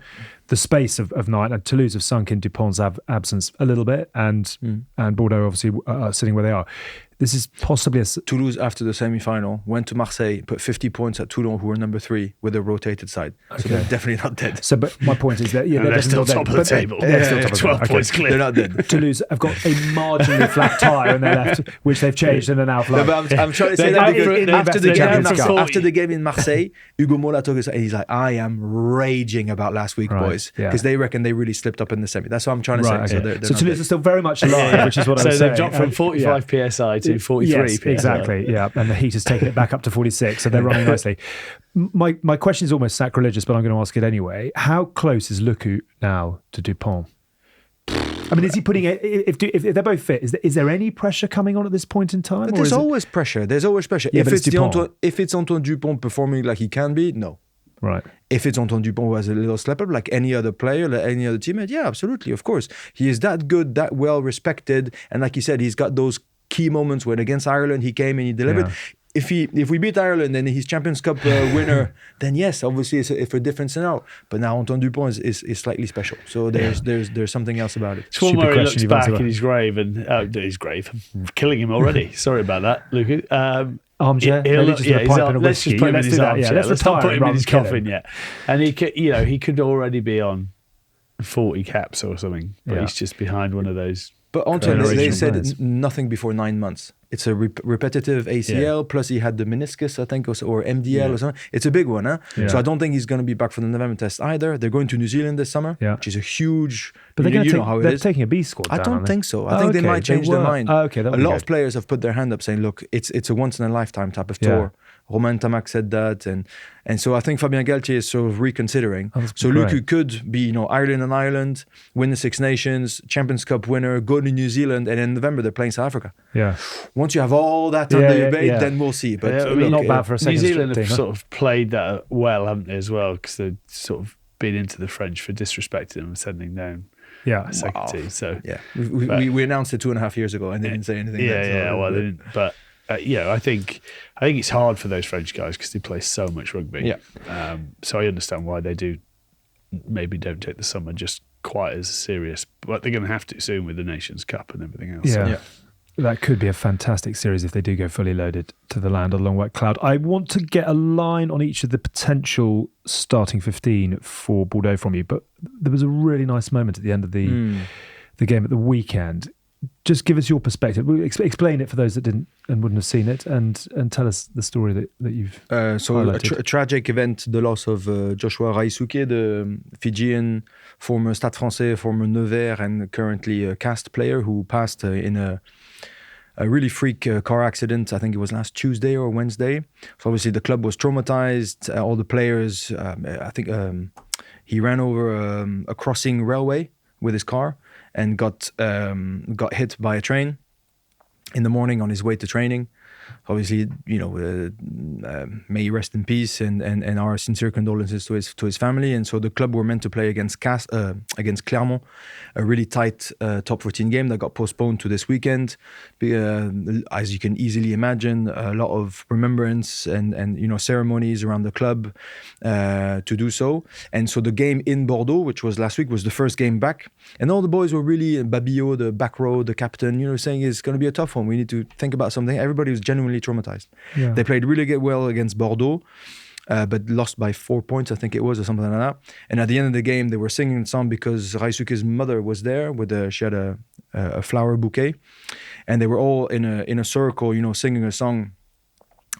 the space of night. And Toulouse have sunk in Dupont's absence a little bit, and Bordeaux obviously are sitting where they are. This is possibly Toulouse, after the semi-final, went to Marseille, put 50 points at Toulon, who were number 3, with a rotated side. Okay. So they're definitely not dead. So, but my point is that they're still top of the table. They're still top 12 points clear. They're not dead. Toulouse have got a marginally flat tyre in their left, which they've changed and are now flat. No, I'm trying to say that because after the game in Marseille, Hugo Mola took us and he's like, I am raging about last week, boys, because they reckon they really slipped up in the semi. That's what I'm trying to say. Okay. So Toulouse are still very much alive, which is what I'm saying. So they've dropped from 45 psi to 43 psi. Exactly, yeah. And the heat has taken it back up to 46, so they're running nicely. My question is almost sacrilegious, but I'm going to ask it anyway. How close is Lucu now to Dupont? I mean, is he putting it, if they're both fit, is there any pressure coming on at this point in time? There's always pressure. There's always pressure. Yeah, if it's Antoine Dupont performing like he can be, no. Right. If it's Antoine Dupont who has a little slip up like any other player, like any other teammate, yeah, absolutely, of course. He is that good, that well respected, and like you said, he's got those key moments when against Ireland he came and he delivered. Yeah. If we beat Ireland and he's Champions Cup winner, then yes, obviously it's a different scenario. But now Antoine Dupont is slightly special. So there's something else about it. It's one where he looks back in his grave and I'm killing him already. Sorry about that, Lucu. Armchair. Let's just put him in his armchair. Let's not put him in his coffin yet. And he could already be on 40 caps or something, but he's just behind one of those. But Antoine, they said nothing before 9 months. It's a repetitive ACL, plus he had the meniscus, I think, or MDL or something. It's a big one, huh? Yeah. So I don't think he's going to be back for the November test either. They're going to New Zealand this summer, which is a huge... But they're taking a B squad down, I don't think so. I think they might change their mind. A lot of players have put their hand up saying, look, it's a once-in-a-lifetime type of tour. Romain Tamac said that, and so I think Fabien Galtier is sort of reconsidering. So Lucu could be, Ireland, win the Six Nations, Champions Cup winner, go to New Zealand, and in November they're playing South Africa. Yeah. Once you have all that under your bait, then we'll see. But not bad for a second. New Zealand have sort of played that well, haven't they, as well? Because they've sort of been into the French for disrespecting them and sending down. A second team. So we announced it 2.5 years ago and they didn't say anything. They didn't. But I think it's hard for those French guys because they play so much rugby. Yeah. So I understand why they maybe don't take the summer just quite as serious, but they're going to have to soon with the Nations Cup and everything else. Yeah. That could be a fantastic series if they do go fully loaded to the land of the long white cloud. I want to get a line on each of the potential starting 15 for Bordeaux from you, but there was a really nice moment at the end of the game at the weekend. Just give us your perspective. Explain it for those that didn't and wouldn't have seen it, and tell us the story that you've highlighted. A tragic event, the loss of Joshua Raisuke, the Fijian former Stade Français, former Nevers, and currently a cast player who passed in a really freak car accident. I think it was last Tuesday or Wednesday. So obviously the club was traumatized. All the players, I think he ran over a crossing railway with his car and got hit by a train in the morning on his way to training. Obviously, may he rest in peace, and our sincere condolences to his family. And so the club were meant to play against Clermont, a really tight top 14 game that got postponed to this weekend. As you can easily imagine, a lot of remembrance and ceremonies around the club to do so. And so the game in Bordeaux, which was last week, was the first game back. And all the boys were really, Babillot, the back row, the captain, saying it's going to be a tough one. We need to think about something. Everybody was genuinely traumatized. Yeah. They played really well against Bordeaux, but lost by 4 points, I think it was, or something like that. And at the end of the game, they were singing a song because Raisuke's mother was there she had a flower bouquet, and they were all in a circle, singing a song.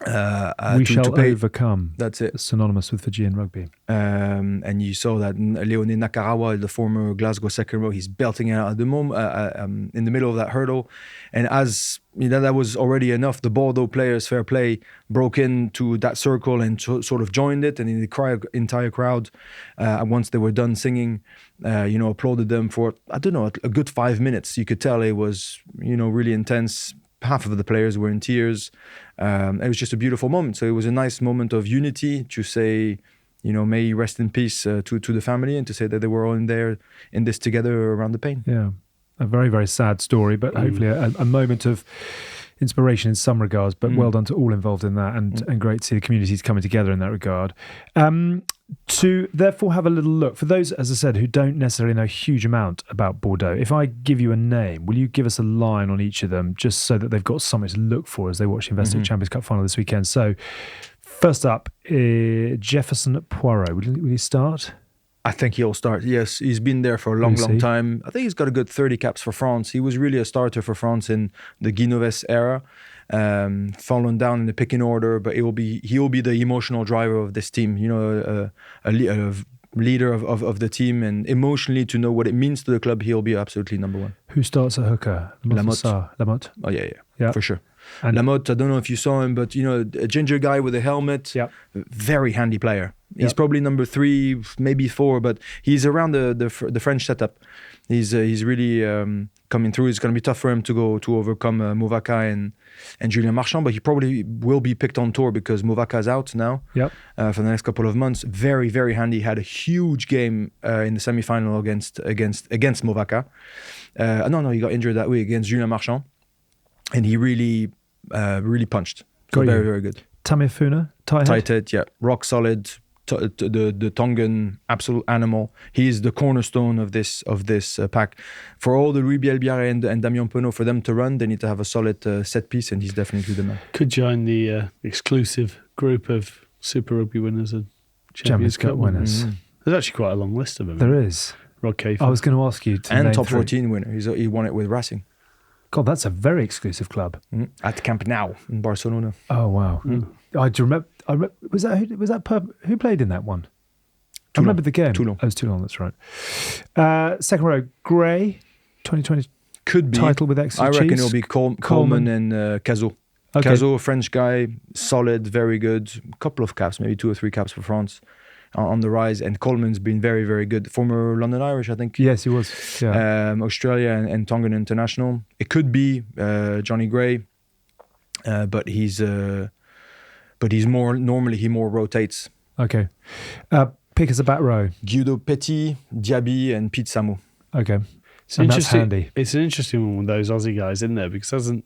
We shall overcome. That's it. Synonymous with Fijian rugby. And you saw that Leone Nakarawa, the former Glasgow second row, he's belting it out at the moment in the middle of that hurdle. And as that was already enough, the Bordeaux players, fair play, broke into that circle and sort of joined it. And the entire crowd, once they were done singing, applauded them for, I don't know, a good 5 minutes. You could tell it was, really intense. Half of the players were in tears. It was just a beautiful moment. So it was a nice moment of unity to say, may he rest in peace to the family, and to say that they were all in this together around the pain. Yeah, a very, very sad story, but hopefully a moment of inspiration in some regards, but well done to all involved in that, and great to see the communities coming together in that regard. To therefore have a little look, for those, as I said, who don't necessarily know a huge amount about Bordeaux, if I give you a name, will you give us a line on each of them just so that they've got something to look for as they watch the Investec Champions Cup final this weekend? So first up, Jefferson Poirot. Will he start? I think he'll start. Yes, he's been there for a long time. I think he's got a good 30 caps for France. He was really a starter for France in the Guinoves era. Fallen down in the picking order, but he will be the emotional driver of this team. You know, a leader of the team, and emotionally to know what it means to the club, he'll be absolutely number one. Who starts at hooker? Lamotte. Oh yeah, for sure. And Lamotte, I don't know if you saw him, but you know, a ginger guy with a helmet, very handy player. He's probably number 3, maybe 4, but he's around the French setup. He's really coming through. It's going to be tough for him to overcome Movaca and Julien Marchand, but he probably will be picked on tour because Movaca's out now for the next couple of months. Very, very handy. Had a huge game in the semi-final against Movaca. No, he got injured that week against Julien Marchand, and he really punched. So very, very good. Tameifuna, tight head, rock solid. The Tongan absolute animal. He's the cornerstone of this pack. For all the Rugby Jalibert and Damien Penaud, for them to run, they need to have a solid set piece, and he's definitely the man. Could join the exclusive group of Super Rugby winners and Champions Cup winners. There's actually quite a long list of them. There is. Rod Kayser. I was going to ask you to name top 3. 14 winner. He won it with Racing. God, that's a very exclusive club. At Camp Nou in Barcelona. Oh wow! I do remember. Who played in that one? I remember the game. Toulon. Oh, it was Toulon. That's right. Second row, Gray, 2020 could be title with Exeter. I reckon Chiefs. it'll be Coleman and Cazot. Okay. Cazot, French guy, solid, very good. Couple of caps, maybe 2 or 3 caps for France on the rise. And Coleman's been very, very good. Former London Irish, I think. Yes, he was. Yeah. Australia and Tongan international. It could be Johnny Gray, but he's more normally he more rotates. Okay. Pick as a back row. Guido Petit, Diaby, and Pete Samu. Okay. It's and that's handy. It's an interesting one with those Aussie guys in there because hasn't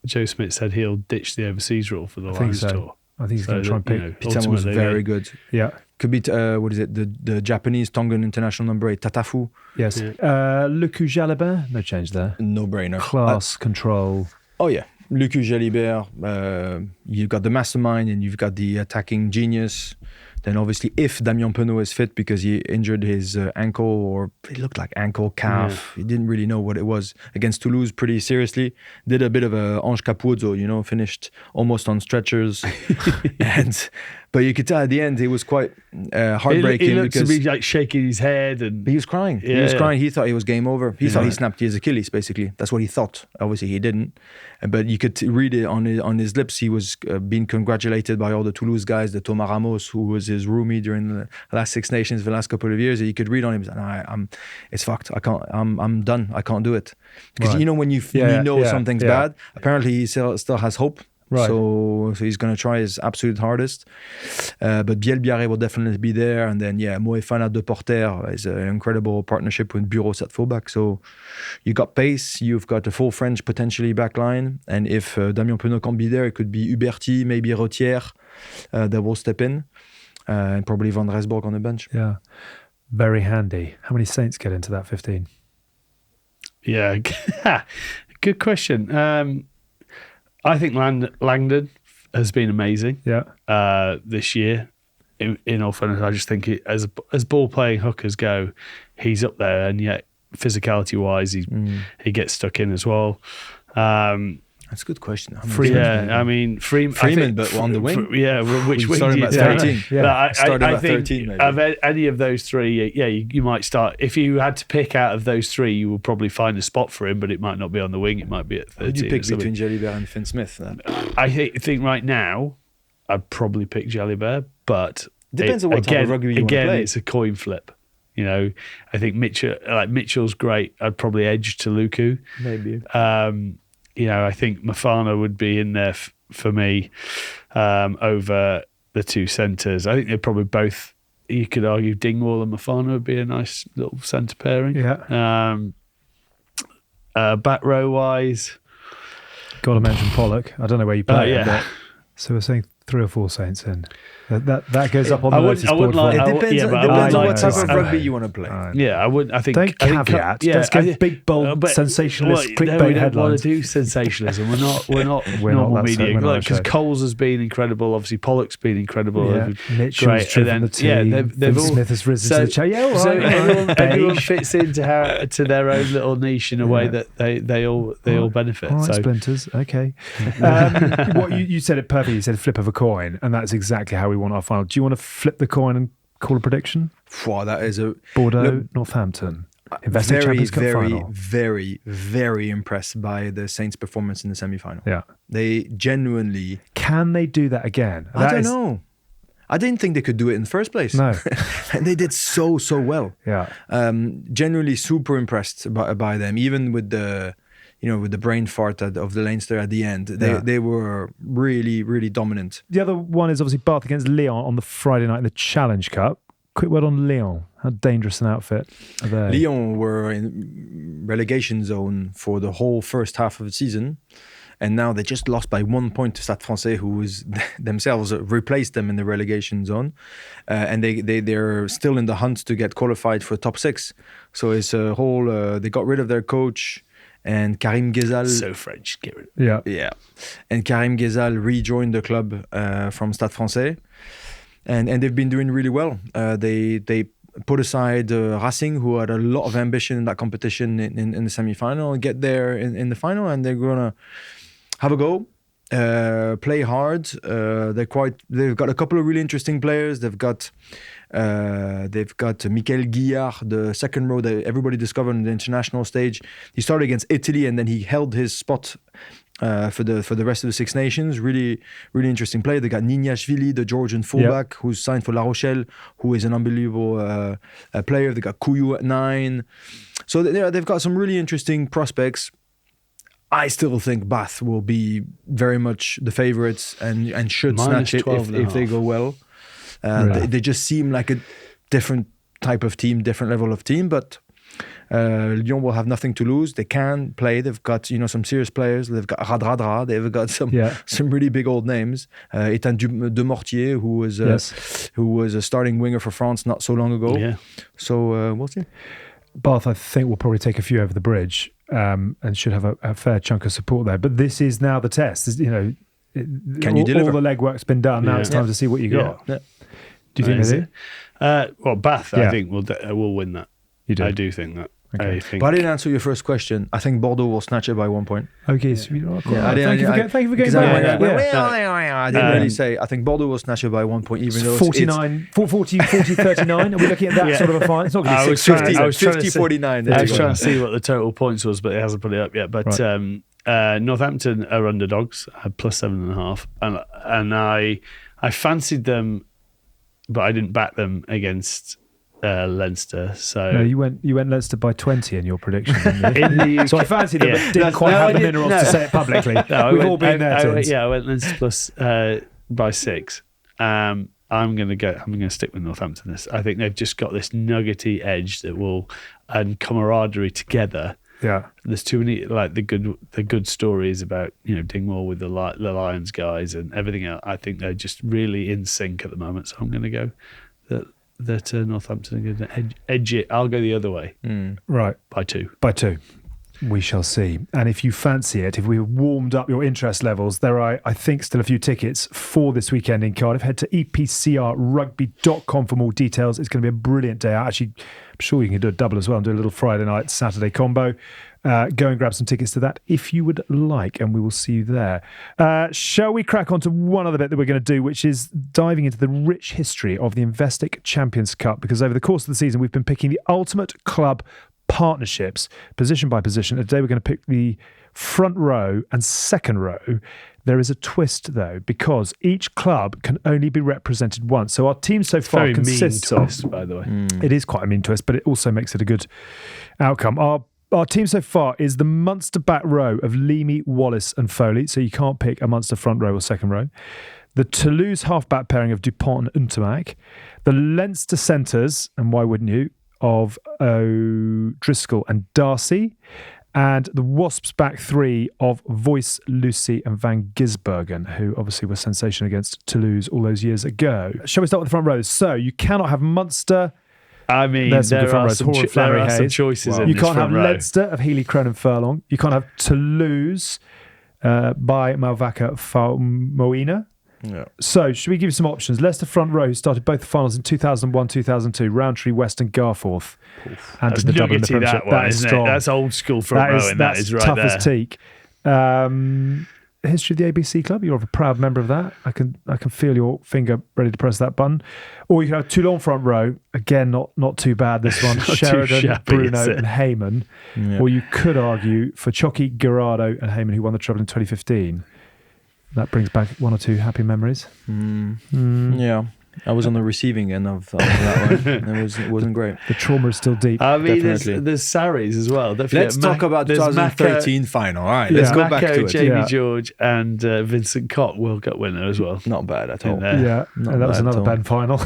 Joe Smith said he'll ditch the overseas rule for the Lions tour? I think he's going to try and pick. Pete Samu was very good. Yeah. Could be the Japanese Tongan international number 8 Tatafu. Yes. Yeah. Lucu Jalibert, no change there. No brainer. Class control. Oh yeah. Lucu Jalibert, you've got the mastermind and you've got the attacking genius. Then obviously if Damien Penaud is fit because he injured his ankle, or it looked like ankle, calf, he didn't really know what it was, against Toulouse pretty seriously. Did a bit of a Ange Capuzzo, finished almost on stretchers. But you could tell at the end he was quite heartbreaking. He looked to be like shaking his head, and he was crying. Yeah, he was crying. He thought he was game over. He thought he snapped his Achilles. Basically, that's what he thought. Obviously, he didn't. But you could read it on his lips. He was being congratulated by all the Toulouse guys, the Thomas Ramos, who was his roomie during the last Six Nations for the last couple of years. You could read on him. It's fucked. I can't. I'm done. I can't do it. Because when you know something's bad, apparently he still has hope. Right. So he's going to try his absolute hardest. But Biel-Biarré will definitely be there. And then, Moefana de Porter is an incredible partnership with Bureau at fullback. So you got pace, you've got a full French potentially back line. And if Damien Penaud can't be there, it could be Huberty, maybe Rotière that will step in. And probably Van Resborg on the bench. Yeah. Very handy. How many Saints get into that 15? Yeah. Good question. I think Langdon has been amazing. This year. In all fairness, I just think as ball playing hookers go, he's up there, and yet physicality wise, he gets stuck in as well. That's a good question. Freeman, but on the wing. Which wing do you take? I think 13, maybe. Of any of those three, you might start. If you had to pick out of those three, you will probably find a spot for him, but it might not be on the wing. It might be at 13. Who do you pick between Jalibert and Finn Smith? Then? I think right now, I'd probably pick Jalibert, but depends on what type of rugby you want to play. It's a coin flip. I think Mitchell's great. I'd probably edge to Lucu. Maybe. I think Mafana would be in there for me over the two centres. I think they're probably both. You could argue Dingwall and Mafana would be a nice little centre pairing. Yeah. Back row wise, got to mention Pollock. I don't know where you play him, but so we're saying 3 or 4 Saints in. That goes up on the notice board. It depends on what type of rugby you want to play. Yeah, I would. I think. Don't caveat. Let's get big, bold, sensationalist clickbait we don't headlines. want to do sensationalism. We're not normal media. Because Coles has been incredible. Obviously, Pollock's been incredible. Yeah. Mitchell's driven the team. They've all, Smith has risen to the challenge. Yeah, all right. Everyone fits into their own little niche in a way that they all benefit. All right, so splinters. Okay. What you said it perfectly. You said flip of a coin, and that's exactly how we want our final. Do you want to flip the coin and call a prediction? Wow, that is a Bordeaux, Northampton. Investec Champions Cup final. Very, very impressed by the Saints' performance in the semi-final. Yeah, they genuinely. Can they do that again? I don't know. I didn't think they could do it in the first place. No, and they did so well. Yeah, genuinely super impressed by them, even with the. With the brain fart of the Leinster at the end, they were really, really dominant. The other one is obviously Bath against Lyon on the Friday night in the Challenge Cup. Quick word on Lyon. How dangerous an outfit are they? Lyon were in relegation zone for the whole first half of the season. And now they just lost by 1 point to Stade Francais, who themselves replaced them in the relegation zone. And they're still in the hunt to get qualified for top 6. So it's a whole... they got rid of their coach... And Karim Ghezal... So French, get rid of it. Yeah. And Karim Ghezal rejoined the club from Stade Francais. And they've been doing really well. They put aside Racing, who had a lot of ambition in that competition in the semi-final, and get there in the final, and they're going to have a go. Play hard. They've got a couple of really interesting players. They've got Michael Guillard, the second row that everybody discovered on the international stage. He started against Italy and then he held his spot for the rest of the Six Nations. Really, really interesting player. They got Nignashvili, the Georgian fullback, who's signed for La Rochelle, who is an unbelievable player. They got Kuyu at 9. So they've got some really interesting prospects. I still think Bath will be very much the favourites and should snatch it if they go well. They just seem like a different type of team, different level of team, but Lyon will have nothing to lose. They can play. They've got some serious players. They've got Radradra. They've got some really big old names. Ethan Demortier, who was a starting winger for France not so long ago. Yeah. So we'll see. Bath, I think, will probably take a few over the bridge and should have a fair chunk of support there. But this is now the test. Can you deliver? All the legwork's been done. Now it's time to see what you got. Yeah. Do you think they do? Well, Bath, I think, will win that. You do? I do think that. Okay. But I didn't answer your first question. I think Bordeaux will snatch it by 1 point. Okay, so thank you for getting I didn't really say. I think Bordeaux will snatch it by 1 point, even though 49, 40, 39. Are we looking at that sort of a fight? It's not going to be 50, I was 49. I was trying to see what the total points was, but it hasn't put it up yet. But Northampton are underdogs, plus 7.5, and I fancied them, but I didn't back them against Leinster. So no, you went Leinster by 20 in your prediction, didn't you? So I fancied them, but didn't quite have the minerals to say it publicly. We've all been there. I went Leinster plus by 6. I'm going to stick with Northampton. I think they've just got this nuggety edge and camaraderie together. Yeah, there's too many the good stories about Dingwall with the Lions guys and everything else. I think they're just really in sync at the moment. So I'm going to go that Northampton are going to edge it. I'll go the other way. Right, by 2. By 2. We shall see. And if you fancy it, if we've warmed up your interest levels, there are, I think, still a few tickets for this weekend in Cardiff. Head to epcrrugby.com for more details. It's going to be a brilliant day out. Actually, I'm sure you can do a double as well and do a little Friday night, Saturday combo. Go and grab some tickets to that if you would like, and we will see you there. Shall we crack on to one other bit that we're going to do, which is diving into the rich history of the Investec Champions Cup, because over the course of the season, we've been picking the ultimate club partnerships, position by position. Today we're going to pick the front row and second row. There is a twist, though, because each club can only be represented once. So our team so far consists of... twist, by the way. It is quite a mean twist, but it also makes it a good outcome. Our team so far is the Munster back row of Leamy, Wallace and Foley, so you can't pick a Munster front row or second row. The Toulouse half-back pairing of Dupont and Untermack. The Leinster centres, and why wouldn't you, of O'Driscoll and Darcy. and the Wasps back three of Voice, Lucy and Van Gisbergen, who obviously were sensation against Toulouse all those years ago. Shall we start with the front rows? So you cannot have Munster. I mean, there are some choices in You this can't have front row. Leinster of Healy, Cronin, Furlong. You can't have Toulouse by Malvaka Moina. Yeah. So, should we give you some options? Leicester front row, who started both the finals in 2001, 2002, Rowntree, West and Garforth. And That's did the double in the nuggety, Premiership. that is strong. strong. That's old school front row, and that is right tough there. as teak. History of the ABC Club. You're a proud member of that. I can feel your finger ready to press that button. Or you can have Toulon front row. Again, not too bad, this one. Sheridan, shabby, Bruno and Heyman. Yeah. Or you could argue for Chocky, Gerardo and Heyman, who won the treble in 2015. That brings back one or two happy memories. Yeah. I was on the receiving end of that one. It wasn't great. The trauma is still deep. I mean, Definitely. there's Saris as well. Don't Let's forget talk about there's 2013 final. All right, let's go back to it. Jamie George and Vincent Koch, World Cup winner as well. Not bad at all. Yeah, Not and that was bad at another all. Ben final.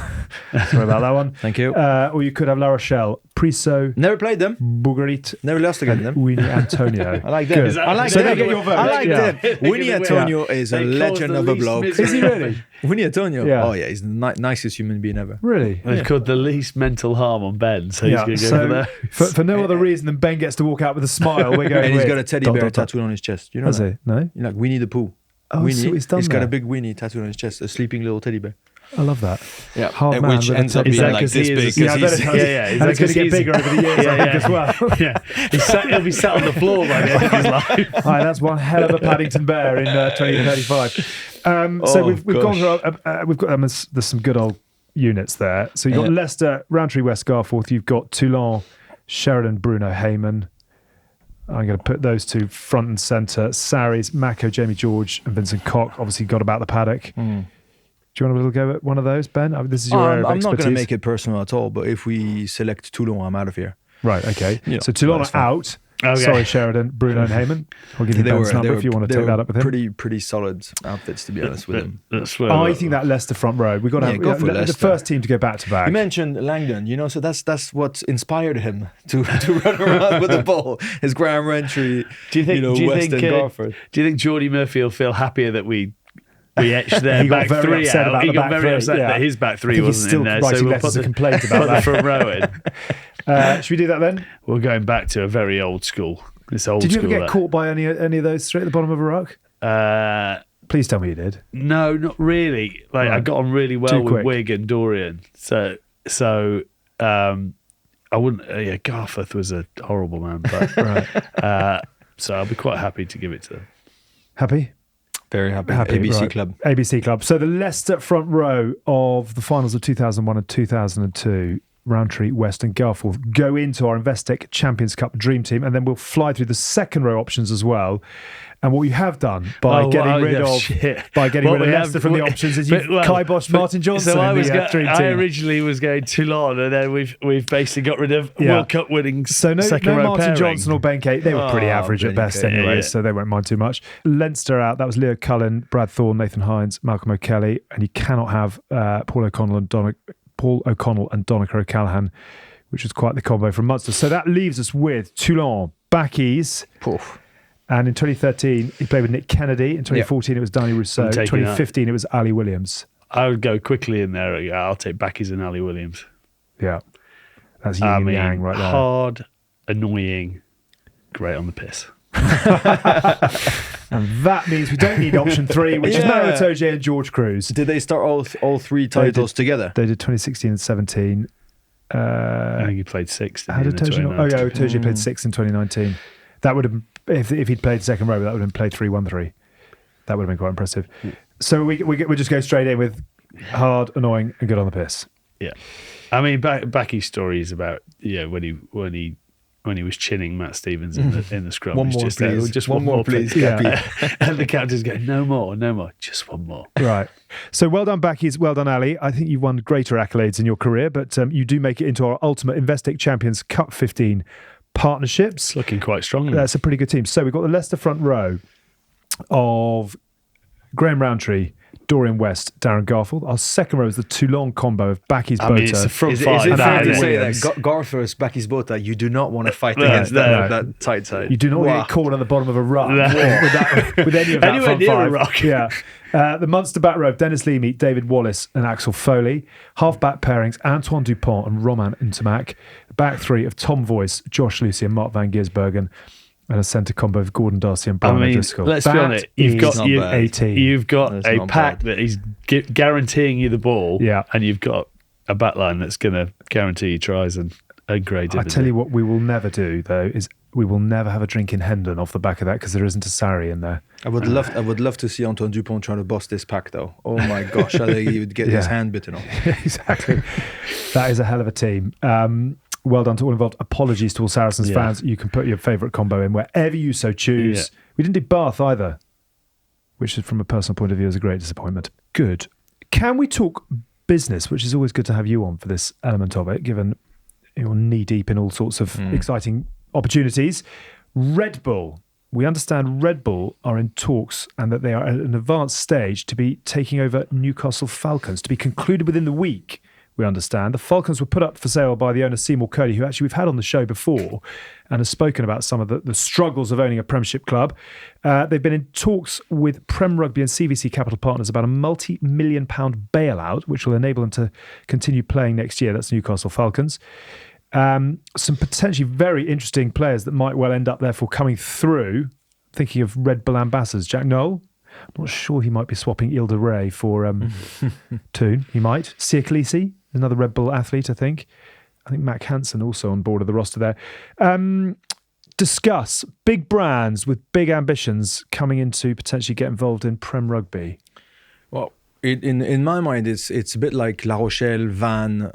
Sorry about that one. Thank you. Or you could have La Rochelle, Priso, Never played them. Bougarit, Never lost against them. Winnie Antonio. I like them. Good. I like So them. they get your vote. I like Yeah. them. Winnie Antonio is a They caused legend the of a least bloke. misery. Is he really? Winnie Antonio? Yeah. Oh yeah, he's the nicest human being ever. Really? They've caused the least mental harm on Ben, so he's going to go for that. for no other reason than Ben gets to walk out with a smile, we're going And he's with got a teddy bear tattooed on his chest. You know Has that? he? No? Like Winnie the Pooh. Oh, Winnie, so he's done got a that. big Winnie tattooed on his chest, a sleeping little teddy bear. I love that. Yeah, Hard man which with a ends up teddy being bear. like this big. Yeah, I bet it does. Yeah, And it's going to get bigger over the years, I think, as well. He'll be sat on the floor by the end of his life. Aye, that's one hell of a Paddington Bear in 2035. So we've gone through. We've got there's some good old units there. So you've got Leicester, Rowntree, West, Garforth. You've got Toulon, Sheridan, Bruno, Heyman. I'm going to put those two front and centre. Saris, Mako, Jamie George, and Vincent Koch. Obviously got about the paddock. Do you want a little go at one of those, Ben? I mean, this is your area of I'm not going to expertise. make it personal at all, but if we select Toulon, I'm out of here. Right, okay. Yeah, So Toulon that's are fine. out. Okay. Sorry, Sheridan, Bruno and Heyman. I'll give you Ben's number if you want to take that up with him. Pretty solid outfits, to be honest with them. That's where I think that Leicester front row, we've got to Yeah, have go for the Leicester. first team to go back to back. You mentioned Langdon, so that's what inspired him to run around with the ball. His Graham Rentry, Do you think? West and Garforth. Do you think Geordie Murphy will feel happier that we etched their He got back very three upset out? about He the got back very three, upset yeah. that his back I three think he's wasn't still in there. writing So we'll letters put of the, complaint put about the that. front row in. Should we do that then? We're going back to a very old school. This old Did you ever school. get caught by any of those straight at the bottom of a rock? Please tell me you did. No, not really. Like I Right. got on really well Too with quick. Wig and Dorian. So I wouldn't. Yeah, Garforth was a horrible man, but Right. so I'll be quite happy to give it to them. Happy? Very happy. Happy, ABC right. Club. ABC Club. So the Leicester front row of the finals of 2001 and 2002, Rowntree, West and Garforth, go into our Investec Champions Cup Dream Team, and then we'll fly through the second row options as well. And what you have done by getting rid of Leicester from the options is you've kiboshed Martin Johnson So in the Dream I Team. originally was going Toulon, and then we've basically got rid of World Cup winning So no second row Martin pairing. Johnson or Ben Kayser. They were pretty average at Ben best Kayser, anyway, yeah. so they won't mind too much. Leinster out. That was Leo Cullen, Brad Thorne, Nathan Hines, Malcolm O'Kelly, and you cannot have Paul O'Connell and Donica O'Callaghan, which was quite the combo from Munster. So that leaves us with Toulon, backies. Poof. And in 2013, he played with Nick Kennedy. In 2014, it was Danny Rousseau. I'm taking 2015, it was Ali Williams. I would go quickly in there. Yeah, I'll take Backies and Ali Williams. Yeah. That's yin and yang right there. Hard, annoying, great on the piss. And that means we don't need option 3, which is Mario Itoje and George Cruz. Did they start all three titles together? They did 2016 and 17. I think he played 6. How did Itoje not? Oh, yeah, Itoje played 6 in 2019. That would have, if he'd played second row, that would have played 3-1-3. That would have been quite impressive. So we just go straight in with hard, annoying, and good on the piss. Yeah. I mean, Backy's story is about when he was chinning Matt Stevens in the scrum. One It's more, just please. Just One more, please, Yeah. And the captain's going, no more, just one more. Right. So well done, Backies. Well done, Ali. I think you've won greater accolades in your career, but you do make it into our ultimate Investec Champions Cup 15 partnerships. It's looking quite strong. That's a pretty good team. So we've got the Leicester front row of Graham Rowntree, Dorian West, Darren Garfield. Our second row is the Toulon combo of Bakis Bota. It's a front Is five. it fair to say Williams. that Garfers, Bakis Bota, you do not want to fight against that tight side? You do not want to get caught on the bottom of a ruck with any of that Anywhere front near five. a ruck. Yeah. The Munster back row of Dennis Leamy, David Wallace and Axel Foley. Half-back pairings, Antoine Dupont and Roman Ntamak. The back three of Tom Voice, Josh Lucy and Mark van Giersbergen. And a centre combo of Gordon Darcy and Brian O'Driscoll. Let's be honest. You've got That's a not pack bad. that is guaranteeing you the ball, Yeah. and you've got a back line that's going to guarantee you tries and great dividend. I tell you what we will never do, though, is we will never have a drink in Hendon off the back of that because there isn't a Sarri in there. I would love to see Antoine Dupont try to boss this pack, though. Oh my gosh, I think he would get his hand bitten off. Exactly. That is a hell of a team. Well done to all involved. Apologies to all Saracens fans. You can put your favourite combo in wherever you so choose. Yeah. We didn't do Bath either, which is, from a personal point of view, is a great disappointment. Good. Can we talk business, which is always good to have you on for this element of it, given you're knee-deep in all sorts of exciting opportunities. Red Bull. We understand Red Bull are in talks and that they are at an advanced stage to be taking over Newcastle Falcons, to be concluded within the week. We understand. The Falcons were put up for sale by the owner Seymour Cody, who actually we've had on the show before and has spoken about some of the struggles of owning a Premiership club. They've been in talks with Prem Rugby and CVC Capital Partners about a multi-million-pound bailout, which will enable them to continue playing next year. That's Newcastle Falcons. Some potentially very interesting players that might well end up therefore coming through. Thinking of Red Bull ambassadors, Jack Noel. I'm not sure he might be swapping Ilda Ray for Toon. He might. Sia Khaleesi, another Red Bull athlete, I think. I think Mac Hansen also on board of the roster there. Discuss big brands with big ambitions coming in to potentially get involved in Prem Rugby. Well, in my mind, it's a bit like La Rochelle, Vannes,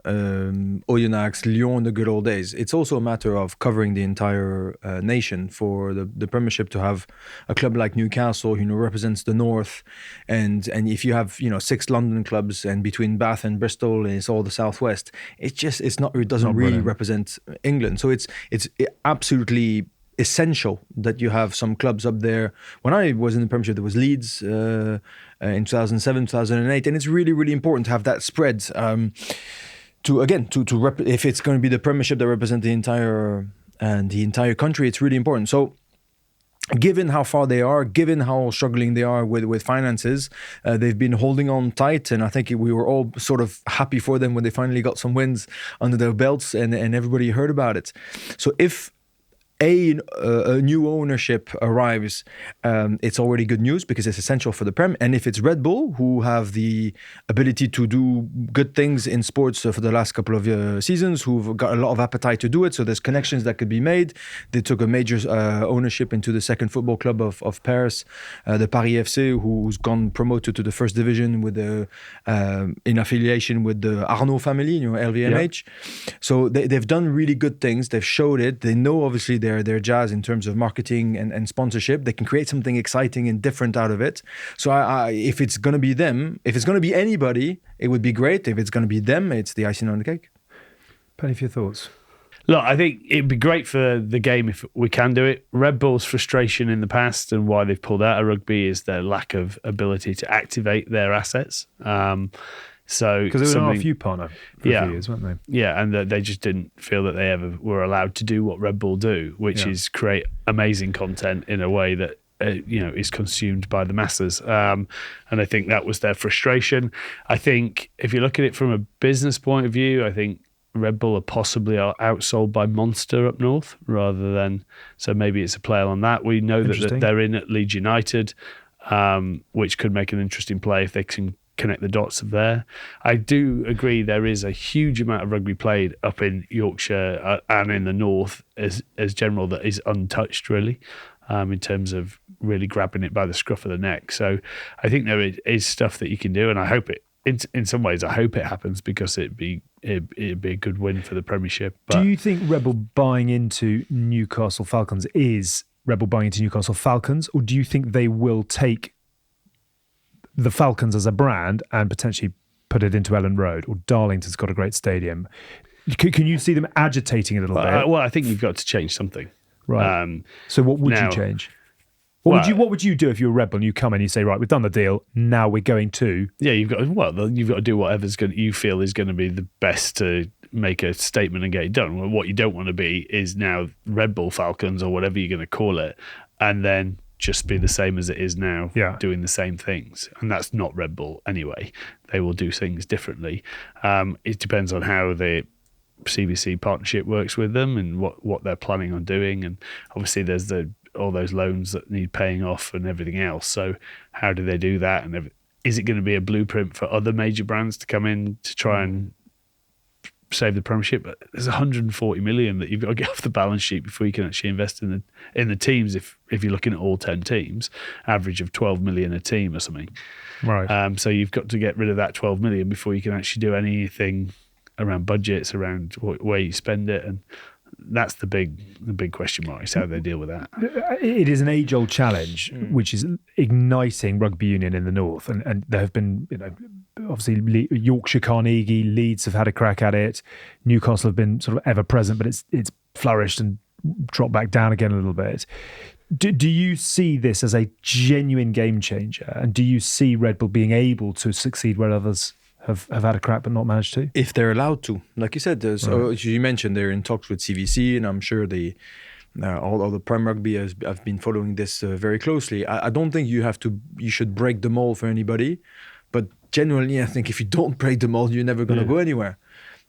Oyonnax, Lyon in the good old days. It's also a matter of covering the entire nation for the Premiership to have a club like Newcastle, represents the north, and if you have 6 London clubs and between Bath and Bristol, it's all the southwest. It doesn't really represent England. So it's absolutely essential that you have some clubs up there. When I was in the Premiership, there was Leeds in 2007, 2008, and it's really, really important to have that spread. If it's going to be the Premiership that represents the entire country, it's really important. So, given how far they are, given how struggling they are with finances, they've been holding on tight, and I think we were all sort of happy for them when they finally got some wins under their belts, and everybody heard about it. So if a new ownership arrives, it's already good news because it's essential for the Prem. And if it's Red Bull, who have the ability to do good things in sports for the last couple of seasons, who've got a lot of appetite to do it, so there's connections that could be made. They took a major ownership into the second football club of Paris, the Paris FC, who's gone promoted to the first division with in affiliation with the Arnaud family, LVMH. Yeah. So they've done really good things. They've showed it. They know obviously their jazz in terms of marketing and sponsorship. They can create something exciting and different out of it. So if it's going to be them, if it's going to be anybody, it would be great. If it's going to be them, it's the icing on the cake. Penny, for your thoughts? Look, I think it'd be great for the game if we can do it. Red Bull's frustration in the past and why they've pulled out of rugby is their lack of ability to activate their assets. Because there were a few partner reviews, weren't they? Yeah, and they just didn't feel that they ever were allowed to do what Red Bull do, which is create amazing content in a way that is consumed by the masses. And I think that was their frustration. I think if you look at it from a business point of view, I think Red Bull are possibly outsold by Monster up north rather than, so maybe it's a play on that. We know that they're in at Leeds United, which could make an interesting play if they can connect the dots of there. I do agree there is a huge amount of rugby played up in Yorkshire and in the north as general that is untouched really, in terms of really grabbing it by the scruff of the neck. So I think there is stuff that you can do, and I hope it. In some ways, I hope it happens because it'd be a good win for the Premiership. But do you think Red Bull buying into Newcastle Falcons is Red Bull buying into Newcastle Falcons, or do you think they will take the Falcons as a brand and potentially put it into Ellen Road, or Darlington's got a great stadium? Can you see them agitating a little bit? Well, I think you've got to change something. Right. So what would you change? What would you do if you were Red Bull and you come in and you say, right, we've done the deal, now we're going to... Yeah, you've got to do whatever you feel is going to be the best to make a statement and get it done. Well, what you don't want to be is now Red Bull Falcons or whatever you're going to call it, and then just be the same as it is now, doing the same things. And that's not Red Bull anyway. They will do things differently. It depends on how the CVC partnership works with them and what they're planning on doing. And obviously there's all those loans that need paying off and everything else. So how do they do that? And is it going to be a blueprint for other major brands to come in to try and save the Premiership? But there's 140 million that you've got to get off the balance sheet before you can actually invest in the teams. If you're looking at all 10 teams, average of 12 million a team or something. Right. So you've got to get rid of that 12 million before you can actually do anything around budgets, around where you spend it, and that's the big question mark, is how they deal with that. It is an age-old challenge, which is igniting rugby union in the north, and there have been, obviously Yorkshire, Carnegie, Leeds have had a crack at it. Newcastle have been sort of ever present, but it's flourished and dropped back down again a little bit. Do you see this as a genuine game changer, and do you see Red Bull being able to succeed where others have had a crack but not managed to? If they're allowed to. Like you said, as you mentioned, they're in talks with CVC, and I'm sure all the Prem Rugby have been following this very closely. I don't think you should break the mold for anybody, but genuinely I think if you don't break the mold, you're never going to go anywhere.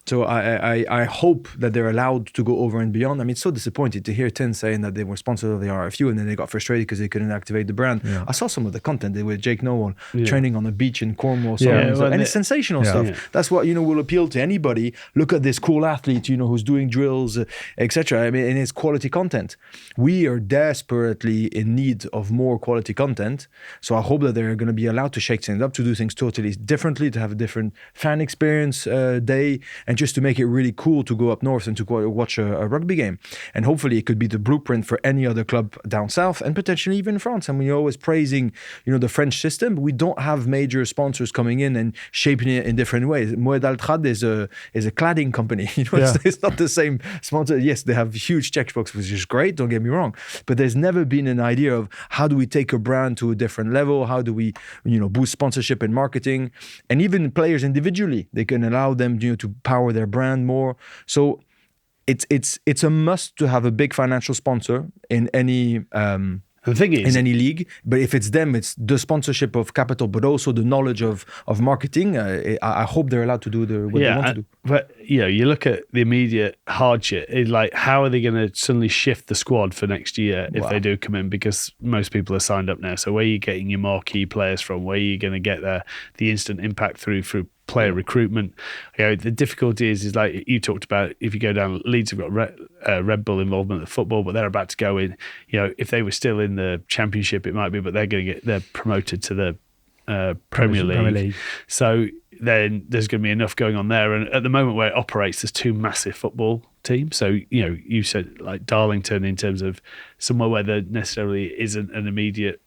So I hope that they're allowed to go over and beyond. I mean, it's so disappointing to hear Tin saying that they were sponsored of the RFU and then they got frustrated because they couldn't activate the brand. Yeah. I saw some of the content. They were Jake Nowell training on the beach in Cornwall. And it's sensational stuff. Yeah. That's what, will appeal to anybody. Look at this cool athlete, who's doing drills, etc. I mean, and it's quality content. We are desperately in need of more quality content. So I hope that they're going to be allowed to shake things up, to do things totally differently, to have a different fan experience day, and just to make it really cool to go up north and to go watch a rugby game. And hopefully it could be the blueprint for any other club down south and potentially even France. And we're always praising, the French system, but we don't have major sponsors coming in and shaping it in different ways. Moed Altrad is a cladding company. It's not the same sponsor. Yes, they have huge checkbooks, which is great, don't get me wrong. But there's never been an idea of how do we take a brand to a different level? How do we, boost sponsorship and marketing? And even players individually, they can allow them, to power their brand more. So it's a must to have a big financial sponsor in any the thing is, in any league. But if it's them, it's the sponsorship of capital, but also the knowledge of marketing. I hope they're allowed to do what they want to do. But you look at the immediate hardship. It's like, how are they going to suddenly shift the squad for next year if they do come in? Because most people are signed up now. So where are you getting your marquee players from? Where are you going to get the instant impact through player recruitment? The difficulty is like you talked about, if you go down, Leeds have got Red Bull involvement in football, but they're about to go in. If they were still in the Championship, it might be, but they're promoted to the Premier League. So then there's going to be enough going on there. And at the moment where it operates, there's two massive football teams. So, you said like Darlington, in terms of somewhere where there necessarily isn't an immediate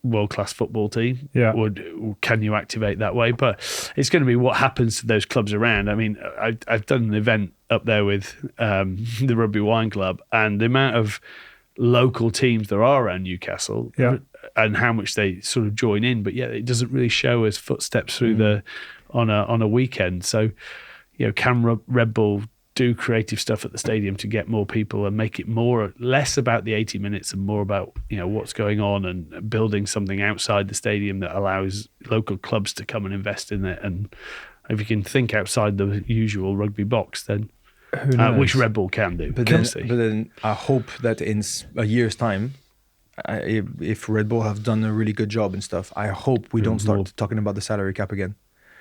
world-class football team. Can you activate that way? But it's going to be what happens to those clubs around. I mean, I've done an event up there with the Rugby Wine Club, and the amount of local teams there are around Newcastle and how much they sort of join in, but it doesn't really show as footsteps through on a weekend. So can Red Bull do creative stuff at the stadium to get more people and make it less about the 80 minutes and more about what's going on, and building something outside the stadium that allows local clubs to come and invest in it? And if you can think outside the usual rugby box, then which Red Bull can do. But then I hope that in a year's time, if Red Bull have done a really good job and stuff, I hope we don't start talking about the salary cap again.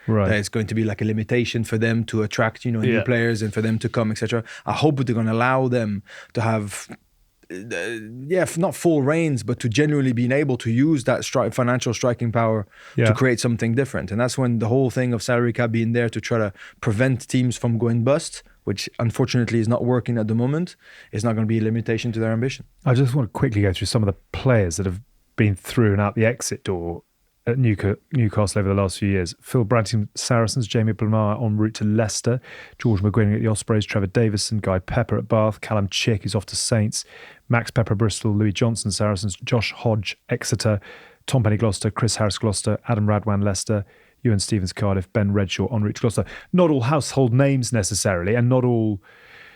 Right. That it's going to be like a limitation for them to attract, new players and for them to come, etc. I hope they're going to allow them to have, not full reins, but to genuinely being able to use that financial striking power to create something different. And that's when the whole thing of salary cap being there to try to prevent teams from going bust, which unfortunately is not working at the moment, is not going to be a limitation to their ambition. I just want to quickly go through some of the players that have been through and out the exit door at Newcastle over the last few years. Phil Branting, Saracens, Jamie Blamire en route to Leicester, George McGuinness at the Ospreys, Trevor Davison, Guy Pepper at Bath, Callum Chick is off to Saints, Max Pepper Bristol, Louis Johnson Saracens, Josh Hodge Exeter, Tom Penny Gloucester, Chris Harris Gloucester, Adam Radwan Leicester, Ewan Stevens Cardiff, Ben Redshaw en route to Gloucester. Not all household names necessarily, and not all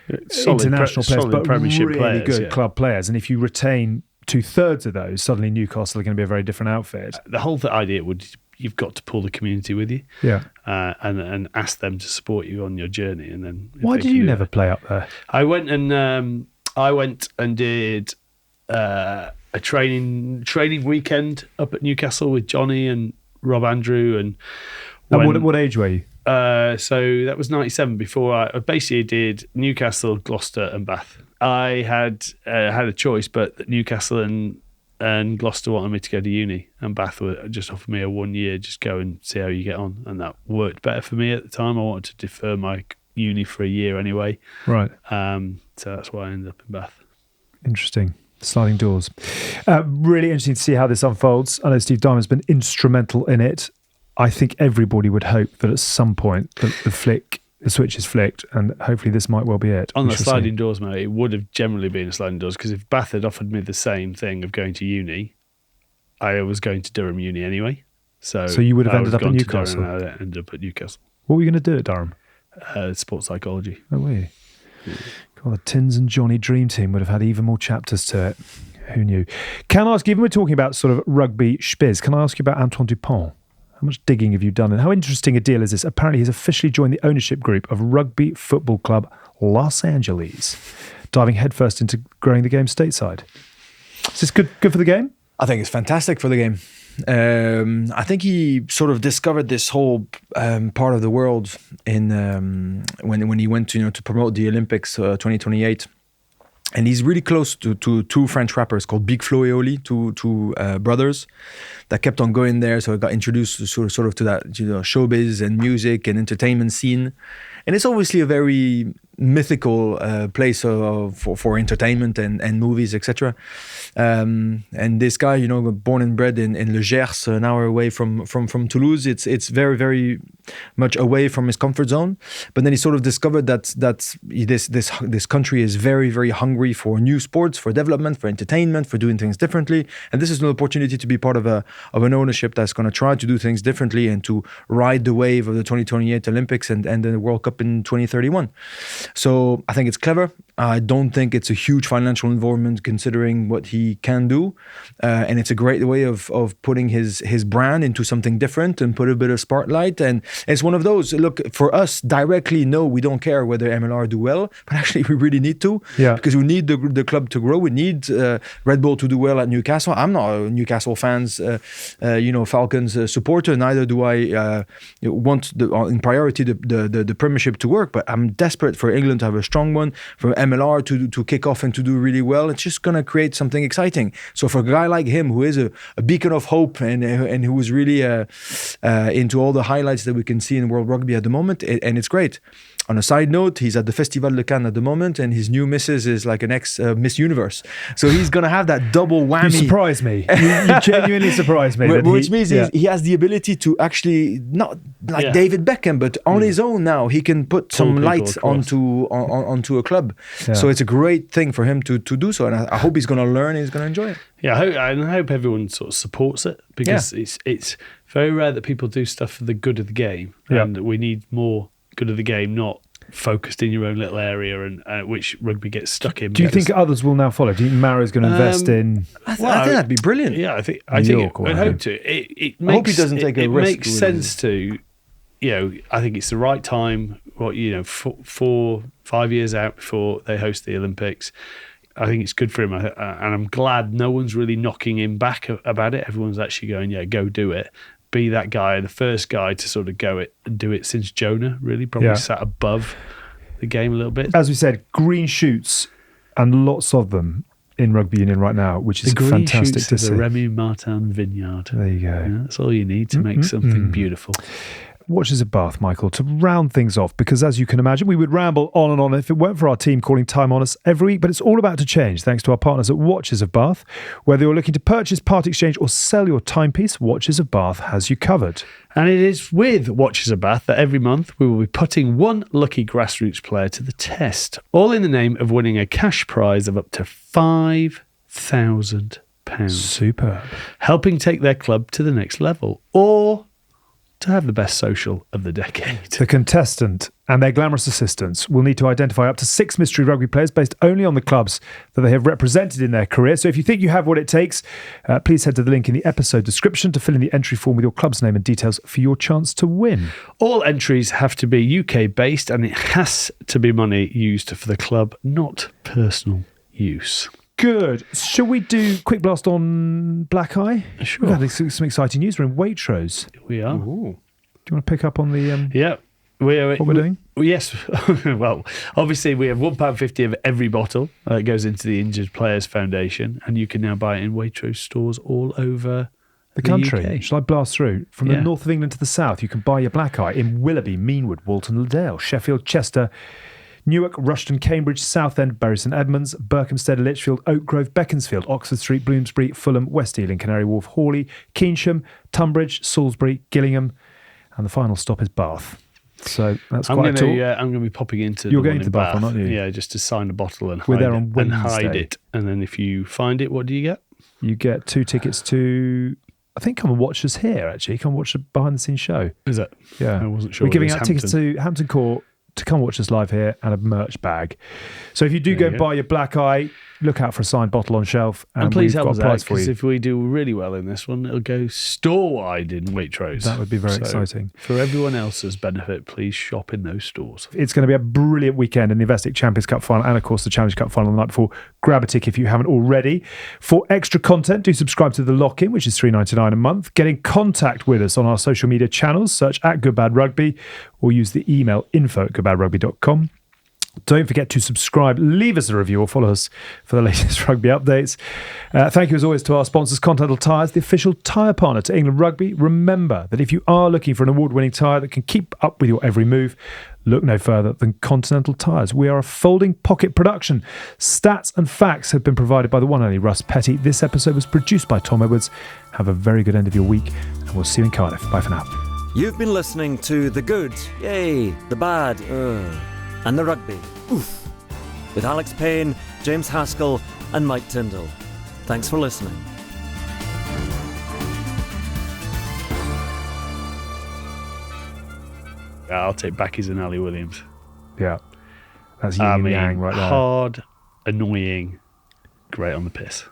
international players, but Premiership really players, good club players. And if you retain 2/3 of those, suddenly Newcastle are going to be a very different outfit. The whole idea you've got to pull the community with you, and ask them to support you on your journey. And then why did you never play up there? I went and did a training weekend up at Newcastle with Johnny and Rob Andrew and what age were you? So that was 97. Before I basically did Newcastle, Gloucester, and Bath. I had a choice, but Newcastle and Gloucester wanted me to go to uni, and Bath just offered me a 1 year, just go and see how you get on, and that worked better for me at the time. I wanted to defer my uni for a year anyway. Right. So that's why I ended up in Bath. Interesting. Sliding doors. Really interesting to see how this unfolds. I know Steve Diamond's been instrumental in it. I think everybody would hope that at some point that the switch is flicked, and hopefully this might well be it. On the sliding doors, mate, it would have generally been a sliding doors, because if Bath had offered me the same thing of going to uni, I was going to Durham Uni anyway. So you would have ended up at Newcastle. I ended up at Newcastle. What were you going to do at Durham? Sports psychology. Oh, were you? Yeah. God, the Tins and Johnny dream team would have had even more chapters to it. Who knew? Can I ask, given we're talking about sort of rugby spiz, can I ask you about Antoine Dupont? How much digging have you done, and how interesting a deal is this? Apparently he's officially joined the ownership group of Rugby Football Club Los Angeles, diving headfirst into growing the game stateside. Is this good for the game? I think it's fantastic for the game. I think he sort of discovered this whole part of the world in when he went to promote the Olympics 2028. And he's really close to two French rappers called Big Flo et Oli, two brothers that kept on going there. So I got introduced to sort of to that showbiz and music and entertainment scene. And it's obviously a very mythical place for entertainment and movies, etc. And this guy, born and bred in Le Gers, an hour away from Toulouse, it's very, very much away from his comfort zone. But then he sort of discovered that this country is very, very hungry for new sports, for development, for entertainment, for doing things differently. And this is an opportunity to be part of an ownership that's going to try to do things differently and to ride the wave of the 2028 Olympics and the World Cup in 2031. So I think it's clever. I don't think it's a huge financial involvement considering what he can do. And it's a great way of putting his brand into something different and put a bit of spotlight. And it's one of those, look, for us directly, no, we don't care whether MLR do well, but actually we really need to, because we need the club to grow. We need Red Bull to do well at Newcastle. I'm not a Newcastle fans, Falcons supporter. Neither do I want in priority the Premiership to work, but I'm desperate for England to have a strong one, for MLR to kick off and to do really well. It's just going to create something exciting. So for a guy like him, who is a beacon of hope and who is really into all the highlights that we can see in World Rugby at the moment, and it's great. On a side note, he's at the Festival de Cannes at the moment, and his new missus is like an ex-Miss Universe. So he's going to have that double whammy. You surprise me. You genuinely surprise me. Which means he has the ability to actually, not like David Beckham, but on his own now, he can put some light onto a club. Yeah. So it's a great thing for him to do so. And I hope he's going to learn and he's going to enjoy it. Yeah, I hope everyone sort of supports it, because it's very rare that people do stuff for the good of the game. And we need more good of the game, not focused in your own little area, and which rugby gets stuck in. Do you think others will now follow? Do you think Mara's going to invest in? I think that'd be brilliant. Yeah, I think I hope to. It makes, I hope he doesn't take a risk. It makes sense to, I think it's the right time. 4-5 years out before they host the Olympics. I think it's good for him, and I'm glad no one's really knocking him back about it. Everyone's actually going, go do it. Be that guy, the first guy to sort of do it since Jonah, really, probably sat above the game a little bit. As we said, green shoots, and lots of them in rugby union right now, which is fantastic to see. The Remy Martin vineyard. There you go. That's all you need to make something beautiful. Watches of Bath, Michael, to round things off, because as you can imagine, we would ramble on and on if it weren't for our team calling time on us every week, but it's all about to change thanks to our partners at Watches of Bath. Whether you're looking to purchase, part exchange or sell your timepiece, Watches of Bath has you covered. And it is with Watches of Bath that every month we will be putting one lucky grassroots player to the test, all in the name of winning a cash prize of up to £5,000. Superb. Helping take their club to the next level, or to have the best social of the decade. The contestant and their glamorous assistants will need to identify up to 6 mystery rugby players based only on the clubs that they have represented in their career. So if you think you have what it takes, please head to the link in the episode description to fill in the entry form with your club's name and details for your chance to win. All entries have to be UK based, and it has to be money used for the club, not personal use. Good. Shall we do quick blast on Black Eye? Sure. We've had some exciting news. We're in Waitrose. We are. Ooh. Do you want to pick up on the Yeah. what we're doing? Yes. Well, obviously we have £1.50 of every bottle that goes into the Injured Players Foundation, and you can now buy it in Waitrose stores all over the country. UK. Shall I blast through? From the north of England to the south, you can buy your Black Eye in Willoughby, Meanwood, Walton Liddell, Sheffield, Chester, Newark, Rushton, Cambridge, Southend, Bury St Edmunds, Berkhamsted, Lichfield, Oak Grove, Beaconsfield, Oxford Street, Bloomsbury, Fulham, West Ealing, Canary Wharf, Hawley, Keynsham, Tunbridge, Salisbury, Gillingham, and the final stop is Bath. So that's quite a tour. I'm going to be popping into You're the going one to in Bath, Bath, aren't you? Yeah, just to sign a bottle and We're hide there it, on and hide Wednesday. it. And then if you find it, what do you get? You get 2 tickets to, I think, come and watch us here, actually. Come watch a behind-the-scenes show. Is it? Yeah. I wasn't sure. We're giving it out was tickets Hampton. to Hampton Court to come watch us live here and a merch bag. So if you do go and buy your Black Eye, look out for a signed bottle on shelf. And please we've help got us a out, prize for because you. if we do really well in this one, it'll go store-wide in Waitrose. That would be very So, exciting. For everyone else's benefit, please shop in those stores. It's going to be a brilliant weekend in the Investec Champions Cup final and, of course, the Challenge Cup final the night before. Grab a ticket if you haven't already. For extra content, do subscribe to The Lock-In, which is $3.99 a month. Get in contact with us on our social media channels. Search @GoodBadRugby or use the email info@goodbadrugby.com. Don't forget to subscribe, leave us a review or follow us for the latest rugby updates. Thank you as always to our sponsors, Continental Tyres, the official tyre partner to England Rugby. Remember that if you are looking for an award-winning tyre that can keep up with your every move, look no further than Continental Tyres. We are a folding pocket production. Stats and facts have been provided by the one and only Russ Petty. This episode was produced by Tom Edwards. Have a very good end of your week, and we'll see you in Cardiff. Bye for now. You've been listening to The Good, Yay, The Bad, and The Rugby, Oof, with Alex Payne, James Haskell and Mike Tyndall. Thanks for listening. I'll take Backies and Ali Williams. Yeah, that's yin and yang right there. Hard, annoying, great on the piss.